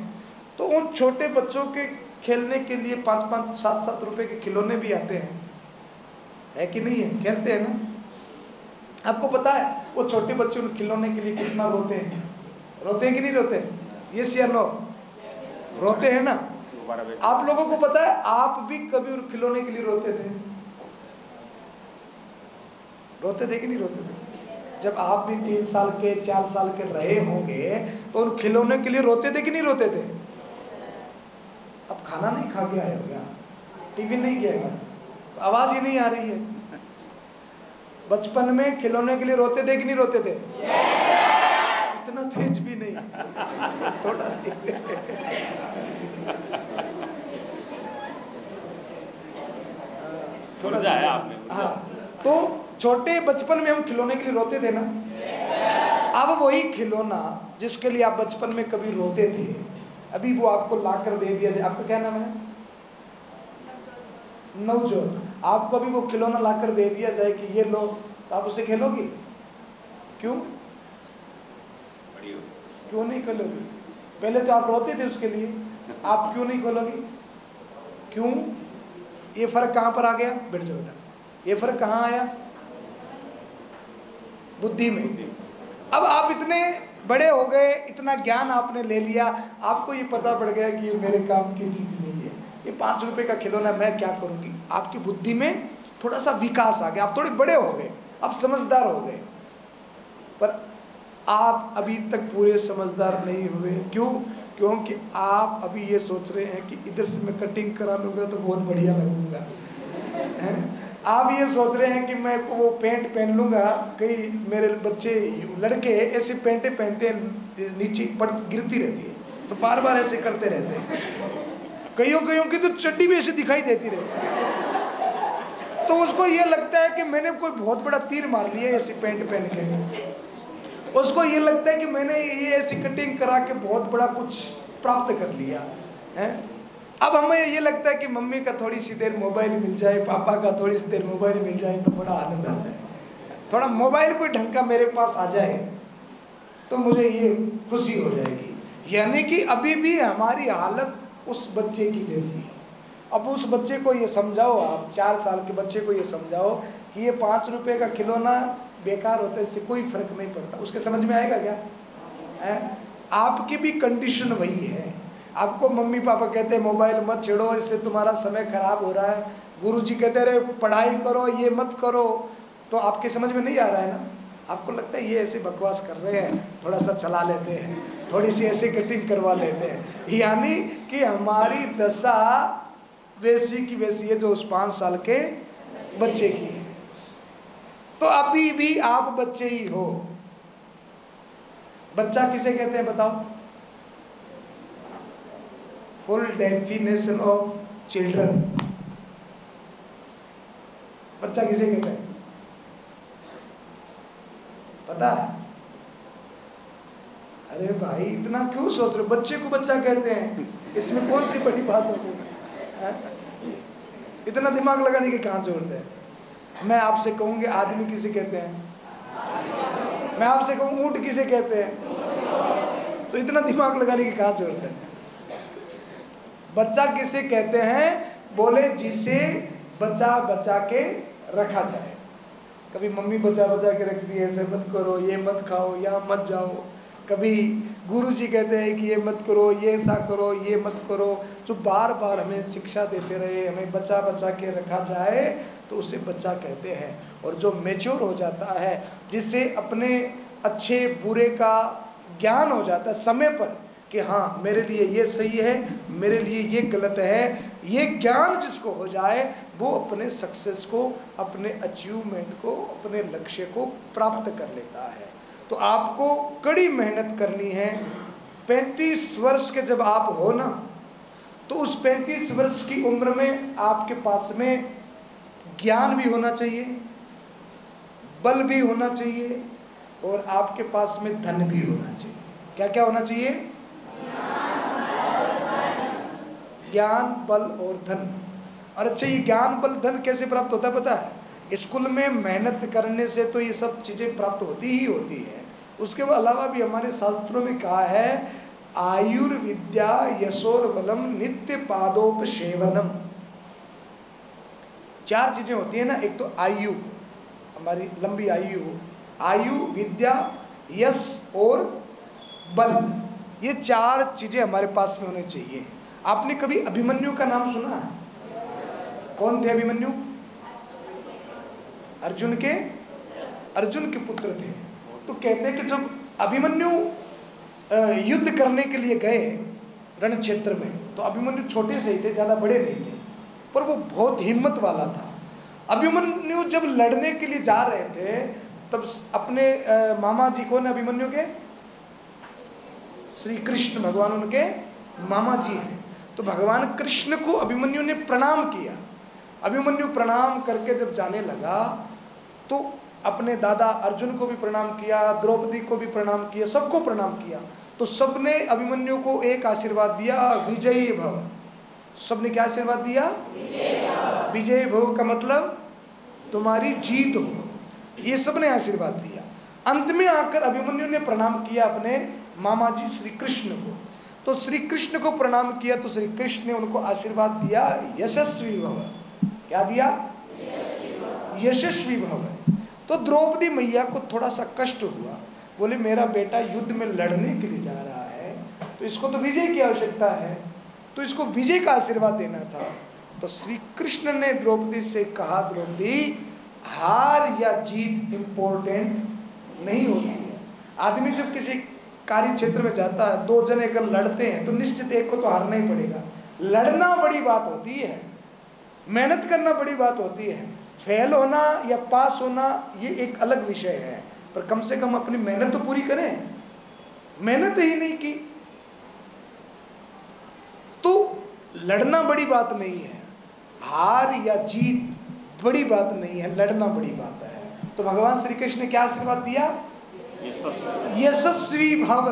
तो उन छोटे बच्चों के खेलने के लिए 5-5, 7-7 रुपए के खिलौने भी आते हैं, है कि नहीं है? खेलते हैं ना। आपको पता है वो छोटे बच्चे उन खिलौने के लिए कितना रोते हैं? रोते हैं कि नहीं रोते? यस या नो? रोते हैं ना। आप लोगों को पता है आप भी कभी उन खिलौने के लिए रोते थे? रोते थे कि नहीं रोते थे? जब आप भी 3 साल के, 4 साल के रहे होंगे तो उन खिलौने के लिए रोते थे कि नहीं रोते थे? अब खाना नहीं खा के आए हो क्या? टिफिन नहीं किया है तो आवाज ही नहीं आ रही है। बचपन में खिलौने के लिए रोते थे कि नहीं रोते थे? इतना तेज भी नहीं, थोड़ा थोड़ा सा आया आपने। हाँ, तो छोटे बचपन में हम खिलौने के लिए रोते थे ना। अब वही खिलौना जिसके लिए आप बचपन में कभी रोते थे, अभी वो आपको लाकर दे दिया जाए। आपका क्या नाम है? नवजोत। आपको अभी वो खिलौना लाकर दे दिया जाए कि ये लो, तो आप उसे खेलोगे? क्यों? क्यों नहीं खेलोगे? पहले तो आप रोते थे उसके लिए, आप क्यों नहीं खोलोगे? क्यों? ये फर्क कहां पर आ गया? बैठ जाओ बेटा। ये फर्क कहां आया? बुद्धि में। अब आप इतने बड़े हो गए, इतना ज्ञान आपने ले लिया, आपको ये पता पड़ गया कि ये मेरे काम की चीज नहीं है, ये 5 रुपए का खिलौना मैं क्या करूंगी। आपकी बुद्धि में थोड़ा सा विकास आ गया, आप थोड़े बड़े हो गए, आप समझदार हो गए। पर आप अभी तक पूरे समझदार नहीं हुए। क्यों? क्योंकि आप अभी ये सोच रहे हैं कि इधर से मैं कटिंग करा लूँगा तो बहुत बढ़िया लगूंगा, है? आप ये सोच रहे हैं कि मैं वो पैंट पहन लूँगा। कई मेरे बच्चे लड़के ऐसे पैंटें पहनते हैं नीचे पड़ गिरती रहती है, तो बार बार ऐसे करते रहते हैं। कईयों की तो चड्डी भी ऐसे दिखाई देती रहती है, तो उसको ये लगता है कि मैंने कोई बहुत बड़ा तीर मार लिया ऐसी पैंट पहन के। उसको ये लगता है कि मैंने ये ऐसी कटिंग करा के बहुत बड़ा कुछ प्राप्त कर लिया है। अब हमें ये लगता है कि मम्मी का थोड़ी सी देर मोबाइल मिल जाए, पापा का थोड़ी सी देर मोबाइल मिल जाए तो बड़ा आनंद आता है। थोड़ा मोबाइल कोई ढंग का मेरे पास आ जाए तो मुझे ये खुशी हो जाएगी। यानी कि अभी भी हमारी हालत उस बच्चे की जैसी है। अब उस बच्चे को ये समझाओ, आप 4 साल के बच्चे को ये समझाओ कि ये 5 रुपए का खिलौना बेकार होता है, इससे कोई फर्क नहीं पड़ता। उसके समझ में आएगा क्या? आपकी भी कंडीशन वही है। आपको मम्मी पापा कहते हैं मोबाइल मत छेड़ो, इससे तुम्हारा समय खराब हो रहा है। गुरुजी कहते रहे पढ़ाई करो, ये मत करो, तो आपके समझ में नहीं आ रहा है ना। आपको लगता है ये ऐसे बकवास कर रहे हैं, थोड़ा सा चला लेते हैं, थोड़ी सी ऐसे कटिंग करवा लेते हैं। यानी कि हमारी दशा वैसी की वैसी है जो उस 5 साल के बच्चे की है। तो अभी भी आप बच्चे ही हो। बच्चा किसे कहते हैं बताओ? फुल डेफिनेशन ऑफ चिल्ड्रन, बच्चा किसे कहते हैं पता है? अरे भाई इतना क्यों सोच रहे हो? बच्चे को बच्चा कहते हैं, इसमें कौन सी बड़ी बात होती है? इतना दिमाग लगाने की कहाँ जरूरत है? मैं आपसे कहूँगी आदमी किसे कहते हैं? मैं आपसे कहूँ ऊँट किसे कहते हैं? तो इतना दिमाग लगाने की कहाँ जरूरत है? बच्चा किसे कहते हैं? बोले जिसे बचा बचा के रखा जाए। कभी मम्मी बचा बचा के रखती है, ऐसे मत करो, ये मत खाओ, यहाँ मत जाओ। कभी गुरुजी कहते हैं कि ये मत करो, ये ऐसा करो, ये मत करो। जो बार बार हमें शिक्षा देते रहे, हमें बचा बचा के रखा जाए, तो उसे बच्चा कहते हैं। और जो मैच्योर हो जाता है, जिसे अपने अच्छे बुरे का ज्ञान हो जाता है समय पर कि हाँ मेरे लिए ये सही है, मेरे लिए ये गलत है, ये ज्ञान जिसको हो जाए वो अपने सक्सेस को, अपने अचीवमेंट को, अपने लक्ष्य को प्राप्त कर लेता है। तो आपको कड़ी मेहनत करनी है। 35 वर्ष के जब आप हो ना, तो उस 35 वर्ष की उम्र में आपके पास में ज्ञान भी होना चाहिए, बल भी होना चाहिए, और आपके पास में धन भी होना चाहिए। क्या क्या होना चाहिए? ज्ञान, बल और धन। और अच्छा, ये ज्ञान, बल, धन कैसे प्राप्त होता है पता है? स्कूल में मेहनत करने से तो ये सब चीज़ें प्राप्त होती ही होती है। उसके अलावा भी हमारे शास्त्रों में कहा है आयुर्विद्या यशोर बलम नित्य पादोपसेवनम। 4 चीज़ें होती है ना। एक तो आयु, हमारी लंबी आयु, आयु, विद्या, यश और बल, ये 4 चीज़ें हमारे पास में होनी चाहिए। आपने कभी अभिमन्यु का नाम सुना है? कौन थे अभिमन्यु? अर्जुन के पुत्र थे। तो कहते हैं कि जब अभिमन्यु युद्ध करने के लिए गए रण क्षेत्र में, तो अभिमन्यु छोटे से ही थे, ज़्यादा बड़े नहीं थे, पर वो बहुत हिम्मत वाला था। अभिमन्यु जब लड़ने के लिए जा रहे थे, तब अपने मामा जी को ना, अभिमन्यु के श्री कृष्ण भगवान उनके मामा जी हैं, तो भगवान कृष्ण को अभिमन्यु ने प्रणाम किया। अभिमन्यु प्रणाम करके जब जाने लगा, तो अपने दादा अर्जुन को भी प्रणाम किया, द्रौपदी को भी प्रणाम किया, सबको प्रणाम किया। तो सबने अभिमन्यु को एक आशीर्वाद दिया, विजयी भव। सबने क्या आशीर्वाद दिया? विजयी भव का मतलब तुम्हारी जीत हो, ये सबने आशीर्वाद दिया। अंत में आकर अभिमन्यु ने प्रणाम किया अपने मामा जी श्री कृष्ण को। तो श्री कृष्ण को प्रणाम किया, तो श्री कृष्ण ने उनको आशीर्वाद दिया यशस्वी भव। क्या दिया? यशस्वी भव। तो द्रौपदी मैया को थोड़ा सा कष्ट हुआ, बोले मेरा बेटा युद्ध में लड़ने के लिए जा रहा है, तो इसको तो विजय की आवश्यकता है, तो इसको विजय का आशीर्वाद देना था। तो श्री कृष्ण ने द्रौपदी से कहा, द्रौपदी हार या जीत इंपॉर्टेंट नहीं होती है। आदमी जब किसी कार्य क्षेत्र में जाता है, 2 जने अगर लड़ते हैं तो निश्चित एक को तो हारना ही पड़ेगा। लड़ना बड़ी बात होती है, मेहनत करना बड़ी बात होती है, फेल होना या पास होना ये एक अलग विषय है, पर कम से कम अपनी मेहनत तो पूरी करें। मेहनत ही नहीं की तो लड़ना बड़ी बात नहीं है, हार या जीत बड़ी बात नहीं है, लड़ना बड़ी बात है। तो भगवान श्री कृष्ण ने क्या आशीर्वाद दिया? यशस्वी भव।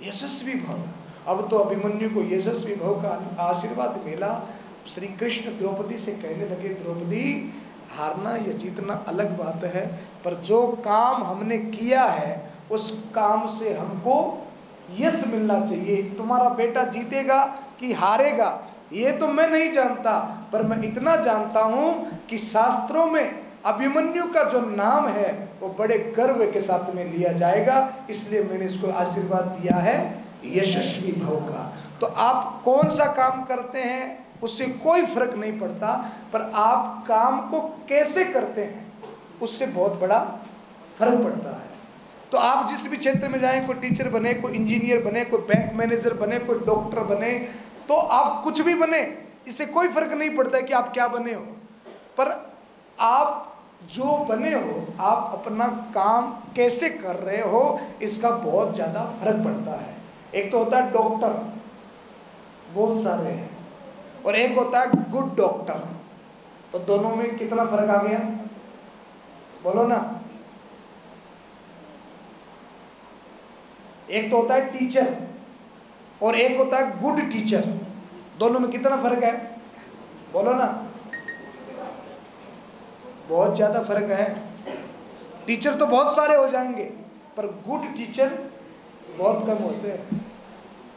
यशस्वी भव। अब तो अभिमन्यु को यशस्वी भव का आशीर्वाद मिला। श्री कृष्ण द्रौपदी से कहने लगे, द्रौपदी हारना या जीतना अलग बात है, पर जो काम हमने किया है उस काम से हमको यश मिलना चाहिए। तुम्हारा बेटा जीतेगा कि हारेगा ये तो मैं नहीं जानता, पर मैं इतना जानता हूं कि शास्त्रों में अभिमन्यु का जो नाम है वो बड़े गर्व के साथ में लिया जाएगा, इसलिए मैंने इसको आशीर्वाद दिया है यशस्वी भव का। तो आप कौन सा काम करते हैं उससे कोई फर्क नहीं पड़ता, पर आप काम को कैसे करते हैं उससे बहुत बड़ा फर्क पड़ता है। तो आप जिस भी क्षेत्र में जाएं, कोई टीचर बने, कोई इंजीनियर बने, कोई बैंक मैनेजर बने, कोई डॉक्टर बने, तो आप कुछ भी बने, इससे कोई फर्क नहीं पड़ता है कि आप क्या बने हो, पर आप जो बने हो आप अपना काम कैसे कर रहे हो इसका बहुत ज़्यादा फर्क पड़ता है। एक तो होता है डॉक्टर, बहुत सारे हैं, और एक होता है गुड डॉक्टर। तो दोनों में कितना फर्क आ गया, बोलो ना। एक तो होता है टीचर और एक होता है गुड टीचर, दोनों में कितना फर्क है, बोलो ना। बहुत ज़्यादा फर्क है। टीचर तो बहुत सारे हो जाएंगे पर गुड टीचर बहुत कम होते हैं।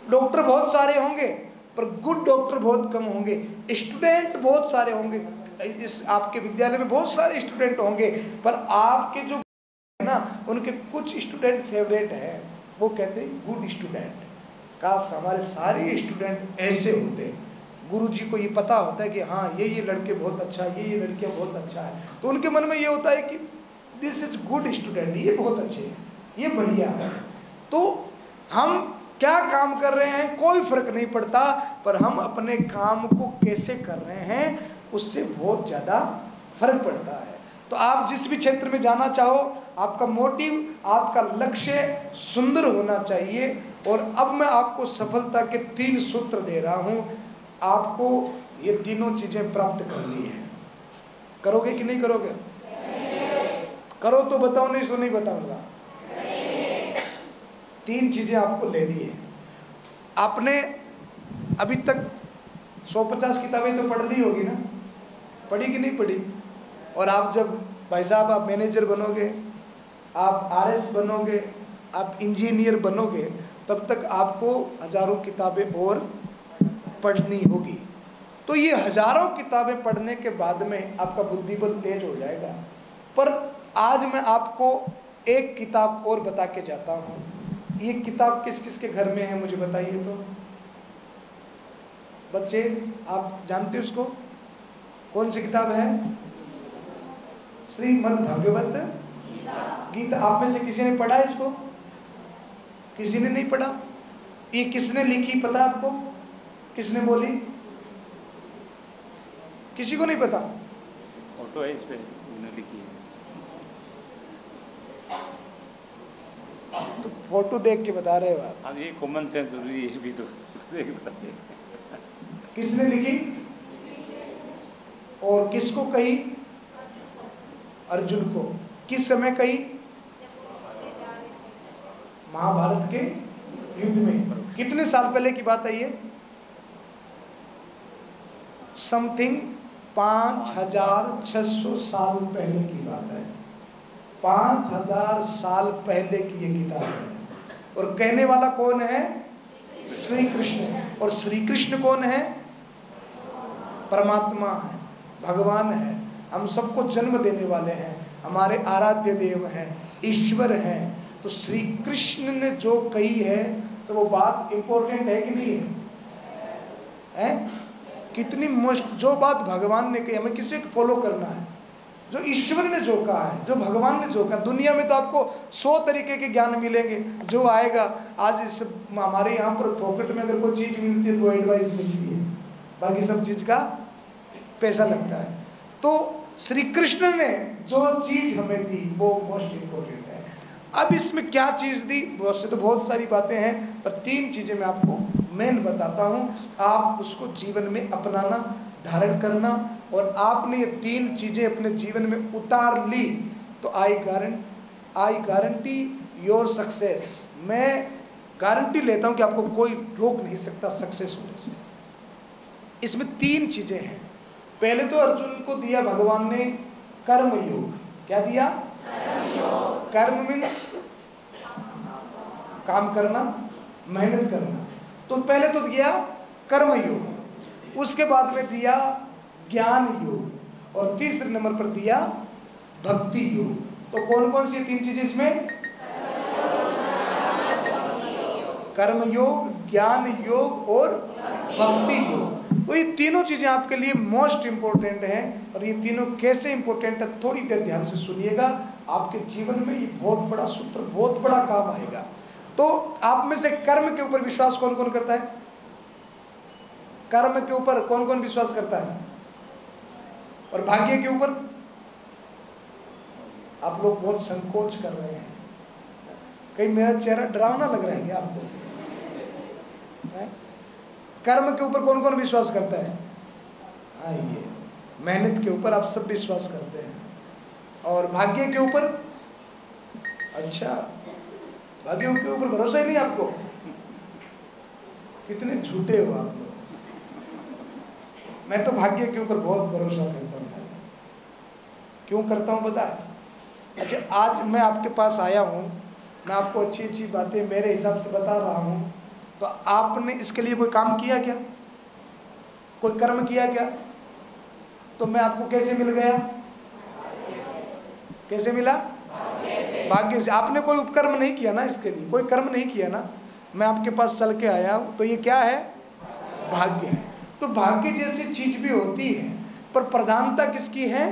डॉक्टर बहुत सारे होंगे पर गुड डॉक्टर बहुत कम होंगे। स्टूडेंट बहुत सारे होंगे, इस आपके विद्यालय में बहुत सारे स्टूडेंट होंगे, पर आपके जो है ना उनके कुछ स्टूडेंट फेवरेट है, वो कहते हैं गुड स्टूडेंट। काश हमारे सारे स्टूडेंट ऐसे होते। गुरु जी को ये पता होता है कि हाँ ये लड़के बहुत अच्छा है, ये लड़कियाँ बहुत अच्छा है, तो उनके मन में ये होता है कि दिस इज गुड स्टूडेंट, ये बहुत अच्छे हैं, ये बढ़िया है। तो हम क्या काम कर रहे हैं कोई फर्क नहीं पड़ता, पर हम अपने काम को कैसे कर रहे हैं उससे बहुत ज़्यादा फर्क पड़ता है। तो आप जिस भी क्षेत्र में जाना चाहो, आपका मोटिव, आपका लक्ष्य सुंदर होना चाहिए। और अब मैं आपको सफलता के 3 सूत्र दे रहा हूँ, आपको ये तीनों चीज़ें प्राप्त करनी है। करोगे कि नहीं करोगे? करो तो बताओ, नहीं तो नहीं बताऊंगा। 3 चीज़ें आपको लेनी है। आपने अभी तक 150 किताबें तो पढ़ ली होगी ना, पढ़ी कि नहीं पढ़ी? और आप जब भाई साहब आप मैनेजर बनोगे, आप आरएस बनोगे, आप इंजीनियर बनोगे, तब तक आपको हजारों किताबें और पढ़नी होगी। तो ये हजारों किताबें पढ़ने के बाद में आपका बुद्धिबल तेज हो जाएगा। पर आज मैं आपको एक किताब और बता के जाता हूँ। ये किताब किस किस के घर में है मुझे बताइए तो। बच्चे आप जानते हो उसको? कौन सी किताब है? श्रीमद् भगवत गीता। आप में से किसी ने पढ़ा इसको? किसी ने नहीं पढ़ा? ये किसने लिखी पता आपको? किसने बोली? किसी को नहीं पता? फोटो है इस पे, लिखी है। तो फोटो देख के बता रहे हो आप? हाँ, ये कॉमन सेंस जरूरी है भी तो देख बताइए। किसने लिखी और किसको कही? अर्जुन को। किस समय कही? महाभारत के युद्ध में। कितने साल पहले की बात है ये? समथिंग 5600 साल पहले की बात है। 5000 साल पहले की ये किताब है। और कहने वाला कौन है? श्री कृष्ण। और श्री कृष्ण कौन है? परमात्मा है, भगवान है, हम सबको जन्म देने वाले हैं, हमारे आराध्य देव हैं, ईश्वर हैं। तो श्री कृष्ण ने जो कही है तो वो बात इंपॉर्टेंट है कि नहीं है? कितनी जो बात भगवान ने कही, हमें किसी को फॉलो करना है। जो ईश्वर ने जो कहा है, जो भगवान ने जो कहा। दुनिया में तो आपको 100 तरीके के ज्ञान मिलेंगे, जो आएगा आज इस हमारे यहाँ पर पॉकेट में अगर कोई चीज़ मिलती है तो एडवाइस मिलती है, बाकी सब चीज़ का पैसा लगता है। तो श्री कृष्ण ने जो चीज़ हमें दी वो मोस्ट इम्पोर्टेंट है। अब इसमें क्या चीज़ दी, वैसे तो बहुत सारी बातें हैं, पर 3 चीज़ें मैं आपको मेन बताता हूँ। आप उसको जीवन में अपनाना, धारण करना, और आपने ये 3 चीज़ें अपने जीवन में उतार ली तो आई गारंटी योर सक्सेस। मैं गारंटी लेता हूँ कि आपको कोई रोक नहीं सकता सक्सेस होने से। इसमें 3 चीज़ें हैं। पहले तो अर्जुन को दिया भगवान ने कर्म योग। क्या दिया? कर्म मीन्स काम करना, मेहनत करना। तो पहले तो दिया कर्म योग, उसके बाद में दिया ज्ञान योग, और तीसरे नंबर पर दिया भक्ति योग। तो कौन कौन सी 3 चीजें इसमें? कर्म योग, ज्ञान योग और भक्ति योग। तो ये तीनों चीजें आपके लिए मोस्ट इंपॉर्टेंट हैं। और ये तीनों कैसे इंपॉर्टेंट है थोड़ी देर ध्यान से सुनिएगा। आपके जीवन में ये बहुत बड़ा सूत्र, बहुत बड़ा काम आएगा। तो आप में से कर्म के ऊपर विश्वास कौन कौन करता है? कर्म के ऊपर कौन कौन विश्वास करता है? और भाग्य के ऊपर? आप लोग बहुत संकोच कर रहे हैं। कहीं मेरा चेहरा डरावना लग रहा है क्या आपको? कर्म के ऊपर कौन कौन विश्वास करता है? ये मेहनत के ऊपर आप सब विश्वास करते हैं। और भाग्य के ऊपर? अच्छा, भाग्य के ऊपर भरोसा ही नहीं आपको? कितने झूठे हो आप लोग। मैं तो भाग्य के ऊपर बहुत भरोसा करता हूँ। क्यों करता हूँ पता है? अच्छा, आज मैं आपके पास आया हूँ, मैं आपको अच्छी अच्छी बातें मेरे हिसाब से बता रहा हूँ, तो आपने इसके लिए कोई काम किया क्या? कोई कर्म किया क्या? तो मैं आपको कैसे मिल गया? कैसे मिला? भाग्य से। आपने कोई उपकर्म नहीं किया ना, इसके लिए कोई कर्म नहीं किया ना, मैं आपके पास चल के आया हूँ। तो ये क्या है? भाग्य है। तो भाग्य जैसी चीज भी होती है, पर प्रधानता किसकी है?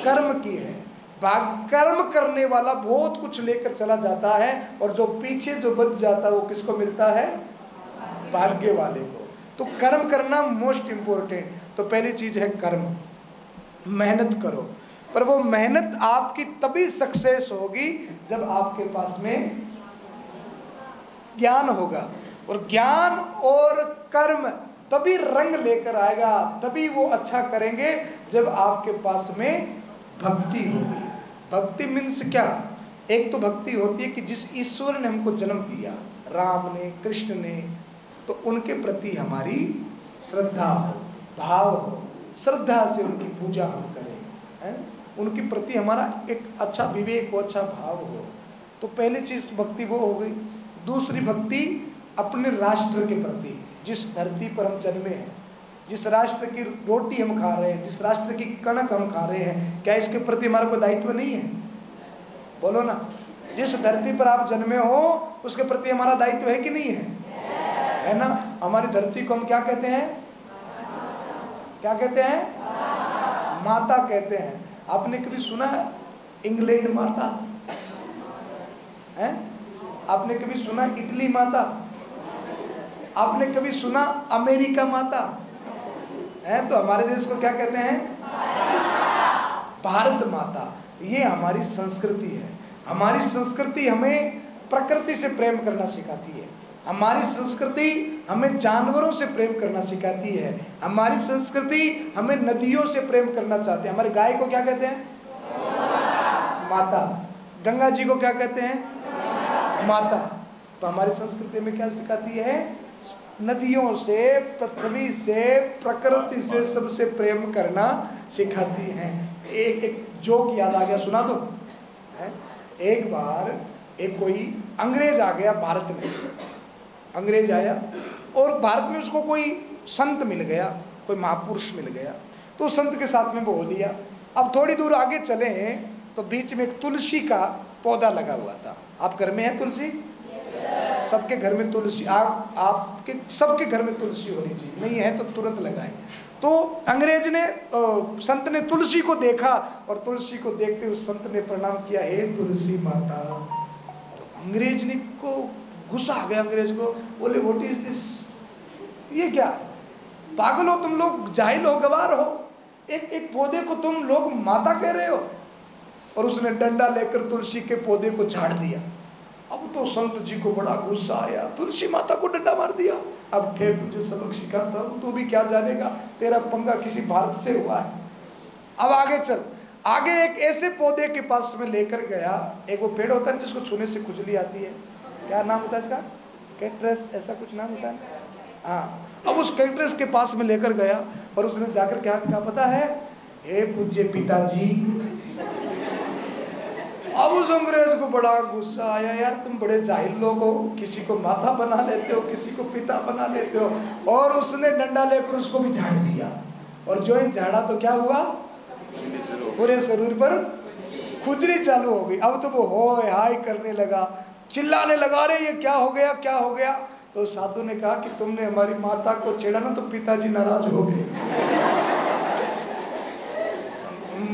कर्म की है। कर्म करने वाला बहुत कुछ लेकर चला जाता है, और जो पीछे जो बच जाता है वो किसको मिलता है? भाग्य वाले को। तो कर्म करना मोस्ट इंपॉर्टेंट। तो पहली चीज है कर्म, मेहनत करो। पर वो मेहनत आपकी तभी सक्सेस होगी जब आपके पास में ज्ञान होगा। और ज्ञान और कर्म तभी रंग लेकर आएगा, तभी वो अच्छा करेंगे जब आपके पास में भक्ति होगी। भक्ति मीन्स क्या? एक तो भक्ति होती है कि जिस ईश्वर ने हमको जन्म दिया, राम ने, कृष्ण ने, तो उनके प्रति हमारी श्रद्धा हो, भाव हो, श्रद्धा से उनकी पूजा हम करें, उनके प्रति हमारा एक अच्छा विवेक हो, अच्छा भाव हो। तो पहली चीज तो भक्ति वो हो गई। दूसरी भक्ति अपने राष्ट्र के प्रति, जिस धरती पर हम जन्मे हैं, जिस राष्ट्र की रोटी हम खा रहे हैं, जिस राष्ट्र की कणक हम खा रहे हैं, क्या इसके प्रति हमारा कोई दायित्व नहीं है? बोलो ना। जिस धरती पर आप जन्मे हो उसके प्रति हमारा दायित्व है कि नहीं है? है ना। हमारी धरती को हम क्या कहते हैं? क्या कहते हैं? माता कहते हैं। आपने कभी सुना है इंग्लैंड माता? है? आपने कभी सुना इटली माता? आपने कभी सुना अमेरिका माता? है? तो हमारे देश को क्या कहते हैं? भारत माता। ये हमारी संस्कृति है। हमारी संस्कृति हमें प्रकृति से प्रेम करना सिखाती है। हमारी संस्कृति हमें जानवरों से प्रेम करना सिखाती है। हमारी संस्कृति हमें नदियों से प्रेम करना चाहती है। हमारे गाय को क्या कहते हैं? माता। गंगा जी को क्या कहते हैं? माता। तो हमारी संस्कृति में क्या सिखाती है? नदियों से, पृथ्वी से, प्रकृति से सबसे प्रेम करना सिखाती है। एक जोक याद आ गया, सुना दो। एक बार एक कोई अंग्रेज आ गया भारत में। अंग्रेज आया और भारत में उसको कोई संत मिल गया, कोई महापुरुष मिल गया, तो उस संत के साथ में वो हो लिया। अब थोड़ी दूर आगे चले तो बीच में एक तुलसी का पौधा लगा हुआ था। आप घर में है तुलसी? सबके घर में तुलसी, आपके सबके घर में तुलसी होनी चाहिए। नहीं है तो तुरंत लगाएं। तो अंग्रेज ने, संत ने तुलसी को देखा और तुलसी को देखते उस संत ने प्रणाम किया, हे तुलसी माता। तो अंग्रेज ने को गुस्सा आ गया। अंग्रेज को बोले, व्हाट इज दिस? ये क्या? पागल हो तुम लोग, जाहिल हो, गवार हो। एक पौधे को तुम लोग माता कह रहे हो। और उसने डंडा लेकर तुलसी के पौधे को झाड़ दिया। अब तो संत जी को बड़ा गुस्सा आया, तुलसी माता को डंडा मार दिया। अब फिर तुझे सबक सिखाता हूं, तू भी क्या जानेगा, तेरा पंगा किसी भारत से हुआ है। अब आगे चल। आगे एक ऐसे पौधे के पास में लेकर गया। एक वो पेड़ होता है जिसको छूने से खुजली आती है, क्या नाम होता है इसका? कैक्टस, ऐसा कुछ नाम होता है। हाँ, अब उस कैक्टस के पास में लेकर गया और उसने जाकर क्या पता है? हे पूज्य पिताजी। अब उस अंग्रेज को बड़ा गुस्सा आया, यार तुम बड़े जाहिल लोग हो, किसी को माता बना लेते हो, किसी को पिता बना लेते हो। और उसने डंडा लेकर उसको भी झाड़ दिया। और जो ही झाड़ा तो क्या हुआ? पूरे शरीर पर खुजली चालू हो गई। अब तो वो होय हाय करने लगा, चिल्लाने लगा, रे ये क्या हो गया, क्या हो गया। तो साधु ने कहा कि तुमने हमारी माता को छेड़ा ना तो पिताजी नाराज हो गए,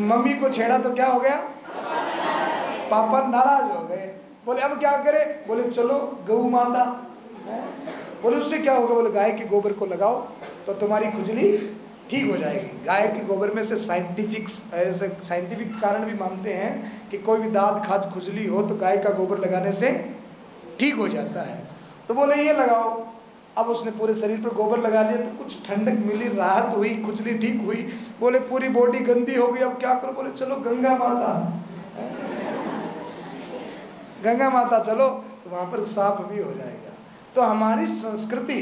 मम्मी को छेड़ा तो क्या हो गया, पापा नाराज हो गए। बोले अब क्या करे, बोले चलो गौ माता। बोले उससे क्या होगा, बोले गाय के गोबर को लगाओ तो तुम्हारी खुजली ठीक हो जाएगी। गाय के गोबर में से साइंटिफिक कारण भी मानते हैं कि कोई भी दांत खाज खुजली हो तो गाय का गोबर लगाने से ठीक हो जाता है। तो बोले ये लगाओ। अब उसने पूरे शरीर पर गोबर लगा लिया तो कुछ ठंडक मिली, राहत हुई, खुजली ठीक हुई। बोले पूरी बॉडी गंदी हो गई, अब क्या करो। बोले चलो गंगा माता, गंगा माता चलो तो वहां पर साफ भी हो जाएगा। तो हमारी संस्कृति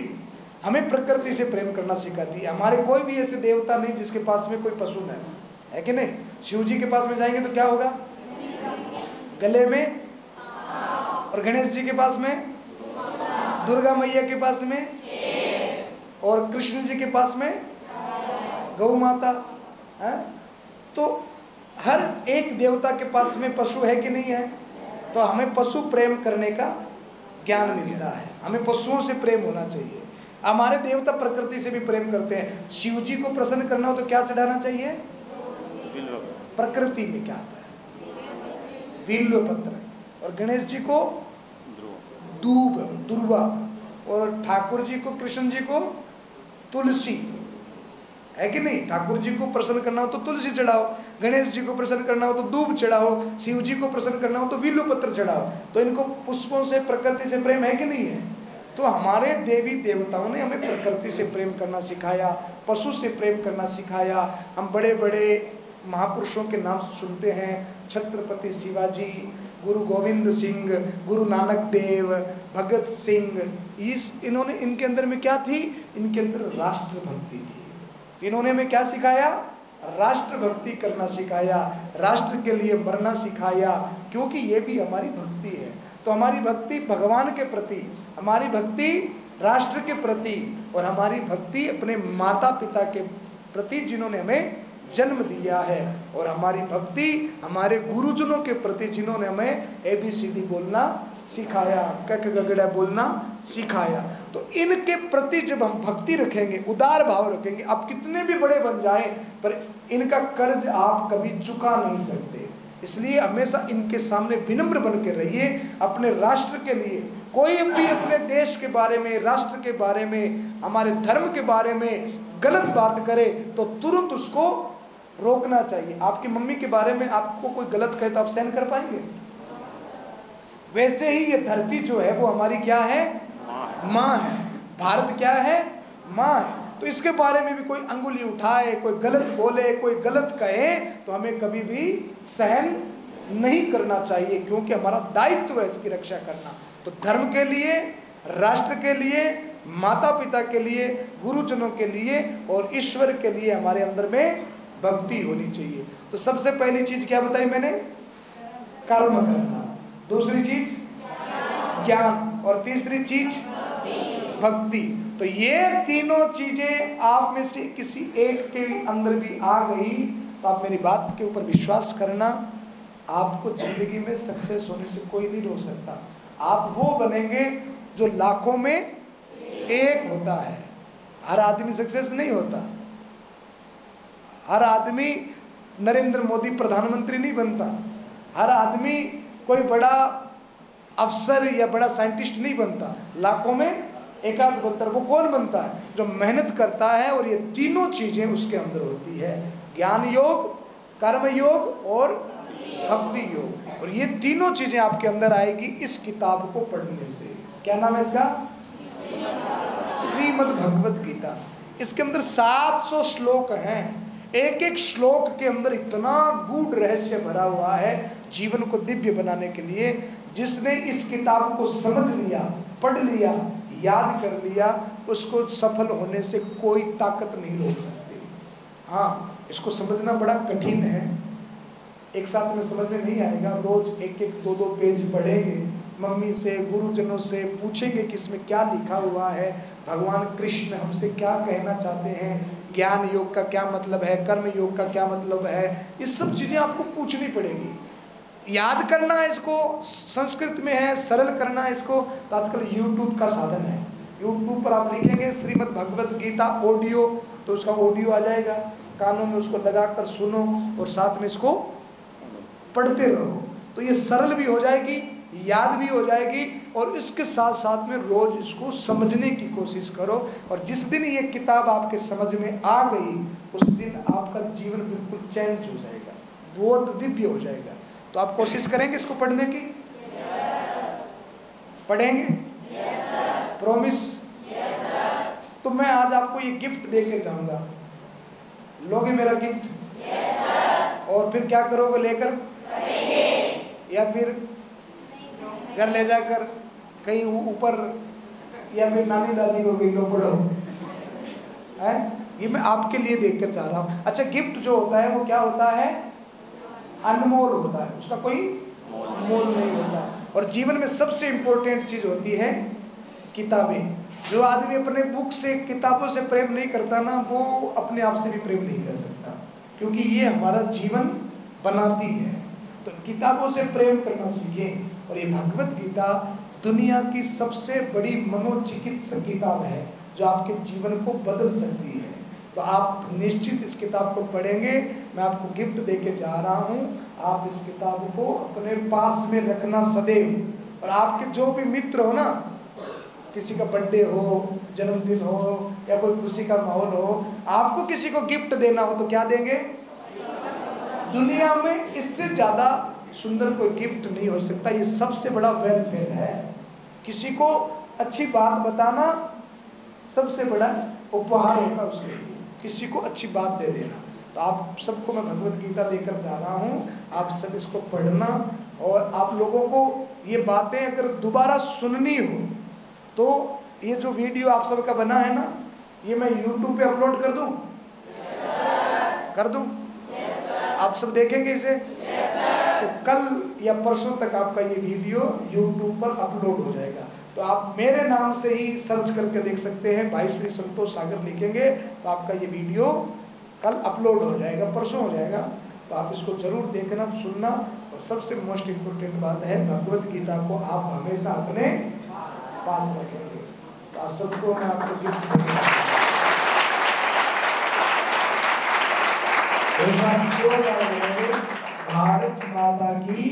हमें प्रकृति से प्रेम करना सिखाती है। हमारे कोई भी ऐसे देवता नहीं जिसके पास में कोई पशु नहीं है कि नहीं। शिव जी के पास में जाएंगे तो क्या होगा, गले में, और गणेश जी के पास में, दुर्गा मैया के पास में, और कृष्ण जी के पास में गौ माता है। तो हर एक देवता के पास में पशु है कि नहीं है। तो हमें पशु प्रेम करने का ज्ञान मिलता है, हमें पशुओं से प्रेम होना चाहिए। हमारे देवता प्रकृति से भी प्रेम करते हैं। शिव जी को प्रसन्न करना हो तो क्या चढ़ाना चाहिए, प्रकृति में क्या आता है, बिल्व पत्र, और गणेश जी को दूब दुर्वा, और ठाकुर जी को, कृष्ण जी को तुलसी, है कि नहीं। ठाकुर जी को प्रसन्न करना हो तो तुलसी चढ़ाओ, गणेश जी को प्रसन्न करना हो तो दूब चढ़ाओ, शिव जी को प्रसन्न करना हो तो बिल्व पत्र चढ़ाओ। तो इनको पुष्पों से, प्रकृति से प्रेम है कि नहीं है। तो हमारे देवी देवताओं ने हमें प्रकृति से प्रेम करना सिखाया, पशु से प्रेम करना सिखाया। हम बड़े बड़े महापुरुषों के नाम सुनते हैं, छत्रपति शिवाजी, गुरु गोविंद सिंह, गुरु नानक देव, भगत सिंह। इन्होंने, इनके अंदर में क्या थी, इनके अंदर राष्ट्रभक्ति थी। इन्होंने हमें क्या सिखाया, राष्ट्रभक्ति करना सिखाया, राष्ट्र के लिए मरना सिखाया, क्योंकि ये भी हमारी भक्ति है। तो हमारी भक्ति भगवान के प्रति, हमारी भक्ति राष्ट्र के प्रति, और हमारी भक्ति अपने माता पिता के प्रति जिन्होंने हमें जन्म दिया है, और हमारी भक्ति हमारे गुरुजनों के प्रति जिन्होंने हमें ABCD बोलना सिखाया, कक गगड़ा बोलना सिखाया। तो इनके प्रति जब हम भक्ति रखेंगे, उदार भाव रखेंगे, आप कितने भी बड़े बन जाएं पर इनका कर्ज आप कभी चुका नहीं सकते। इसलिए हमेशा इनके सामने विनम्र बन के रहिए। अपने राष्ट्र के लिए कोई भी अपने देश के बारे में, राष्ट्र के बारे में, हमारे धर्म के बारे में गलत बात करे तो तुरंत उसको रोकना चाहिए। आपकी मम्मी के बारे में आपको कोई गलत कहे तो आप सहन कर पाएंगे। वैसे ही ये धरती जो है वो हमारी क्या है, माँ है। भारत क्या है, माँ है। तो इसके बारे में भी कोई अंगुली उठाए, कोई गलत बोले, कोई गलत कहे तो हमें कभी भी सहन नहीं करना चाहिए, क्योंकि हमारा दायित्व है इसकी रक्षा करना। तो धर्म के लिए, राष्ट्र के लिए, माता पिता के लिए, गुरुजनों के लिए और ईश्वर के लिए हमारे अंदर में भक्ति होनी चाहिए। तो सबसे पहली चीज क्या बताई मैंने, कर्म करना। दूसरी चीज ज्ञान, और तीसरी चीज भक्ति। तो ये तीनों चीजें आप में से किसी एक के अंदर भी आ गई तो आप मेरी बात के ऊपर विश्वास करना, आपको जिंदगी में सक्सेस होने से कोई नहीं रोक सकता। आप वो बनेंगे जो लाखों में एक होता है। हर आदमी सक्सेस नहीं होता, हर आदमी नरेंद्र मोदी प्रधानमंत्री नहीं बनता, हर आदमी कोई बड़ा अफसर या बड़ा साइंटिस्ट नहीं बनता। लाखों में एकाध बनता। वो कौन बनता है, जो मेहनत करता है, और ये तीनों चीजें उसके अंदर होती है, ज्ञान योग, कर्म योग और भक्ति योग। और ये तीनों चीजें आपके अंदर आएगी इस किताब को पढ़ने से। क्या नाम है इसका, श्रीमद् भगवत गीता। इसके अंदर 700 श्लोक हैं। एक एक श्लोक के अंदर इतना गूढ़ रहस्य भरा हुआ है जीवन को दिव्य बनाने के लिए। जिसने इस किताब को समझ लिया, पढ़ लिया, याद कर लिया, उसको सफल होने से कोई ताकत नहीं रोक सकती। हाँ, इसको समझना बड़ा कठिन है, एक साथ में समझ में नहीं आएगा। रोज एक एक दो पेज पढ़ेंगे, मम्मी से, गुरुजनों से पूछेंगे कि इसमें क्या लिखा हुआ है, भगवान कृष्ण हमसे क्या कहना चाहते हैं, ज्ञान योग का क्या मतलब है, कर्म योग का क्या मतलब है, ये सब चीज़ें आपको पूछनी पड़ेगी। याद करना है इसको, संस्कृत में है, सरल करना है इसको, तो आजकल यूट्यूब का साधन है। यूट्यूब पर आप लिखेंगे श्रीमद् भगवत गीता ऑडियो, तो उसका ऑडियो आ जाएगा, कानों में उसको लगाकर सुनो और साथ में इसको पढ़ते रहो, तो ये सरल भी हो जाएगी, याद भी हो जाएगी, और इसके साथ साथ में रोज इसको समझने की कोशिश करो। और जिस दिन ये किताब आपके समझ में आ गई, उस दिन आपका जीवन बिल्कुल चेंज हो जाएगा, बहुत दिव्य हो जाएगा। तो आप कोशिश करेंगे इसको पढ़ने की? पढ़ेंगे? प्रॉमिस? तो मैं आज आपको ये गिफ्ट देकर जाऊंगा, लोगे मेरा गिफ्ट? और फिर क्या करोगे लेकर? या फिर घर ले जाकर कहीं ऊपर, या फिर नानी दादी को कहीं लो पढ़ो है? ये मैं आपके लिए देखकर जा रहा हूँ। अच्छा, गिफ्ट जो होता है वो क्या होता है? अनमोल होता है, उसका कोई मोल नहीं होता। और जीवन में सबसे इंपॉर्टेंट चीज होती है किताबें। जो आदमी अपने बुक से, किताबों से प्रेम नहीं करता ना, वो अपने आप से भी प्रेम नहीं कर सकता, क्योंकि ये हमारा जीवन बनाती है। तो किताबों से प्रेम करना सीखें। और ये भगवत गीता दुनिया की सबसे बड़ी मनोचिकित्सक किताब है, जो आपके जीवन को बदल सकती है। तो आप निश्चित इस किताब को पढ़ेंगे। मैं आपको गिफ्ट देके जा रहा हूँ, आप इस किताब को अपने पास में रखना सदैव। और आपके जो भी मित्र हो ना, किसी का बर्थडे हो, जन्मदिन हो, या कोई खुशी का माहौल हो, आपको किसी को गिफ्ट देना हो तो क्या देंगे? दुनिया में इससे ज़्यादा सुंदर कोई गिफ्ट नहीं हो सकता। ये सबसे बड़ा वेलफेयर है। किसी को अच्छी बात बताना सबसे बड़ा उपहार होता है उसके लिए, किसी को अच्छी बात दे देना। तो आप सबको मैं भगवत गीता देकर जा रहा हूँ, आप सब इसको पढ़ना। और आप लोगों को ये बातें अगर दोबारा सुननी हो तो ये जो वीडियो आप सबका बना है ना, ये मैं YouTube पे अपलोड कर दूँ? कर दूँ? आप सब देखेंगे इसे? तो कल या परसों तक आपका ये वीडियो YouTube पर अपलोड हो जाएगा। तो आप मेरे नाम से ही सर्च करके देख सकते हैं, भाई श्री संतोष सागर लिखेंगे तो आपका ये वीडियो कल अपलोड हो जाएगा, परसों हो जाएगा। तो आप इसको जरूर देखना, सुनना। और सबसे मोस्ट इम्पोर्टेंट बात है, भगवत गीता को आप हमेशा अपने पास रखेंगे। तो आप सबको मैं आपको गिफ्ट दूंगा। भारत माता की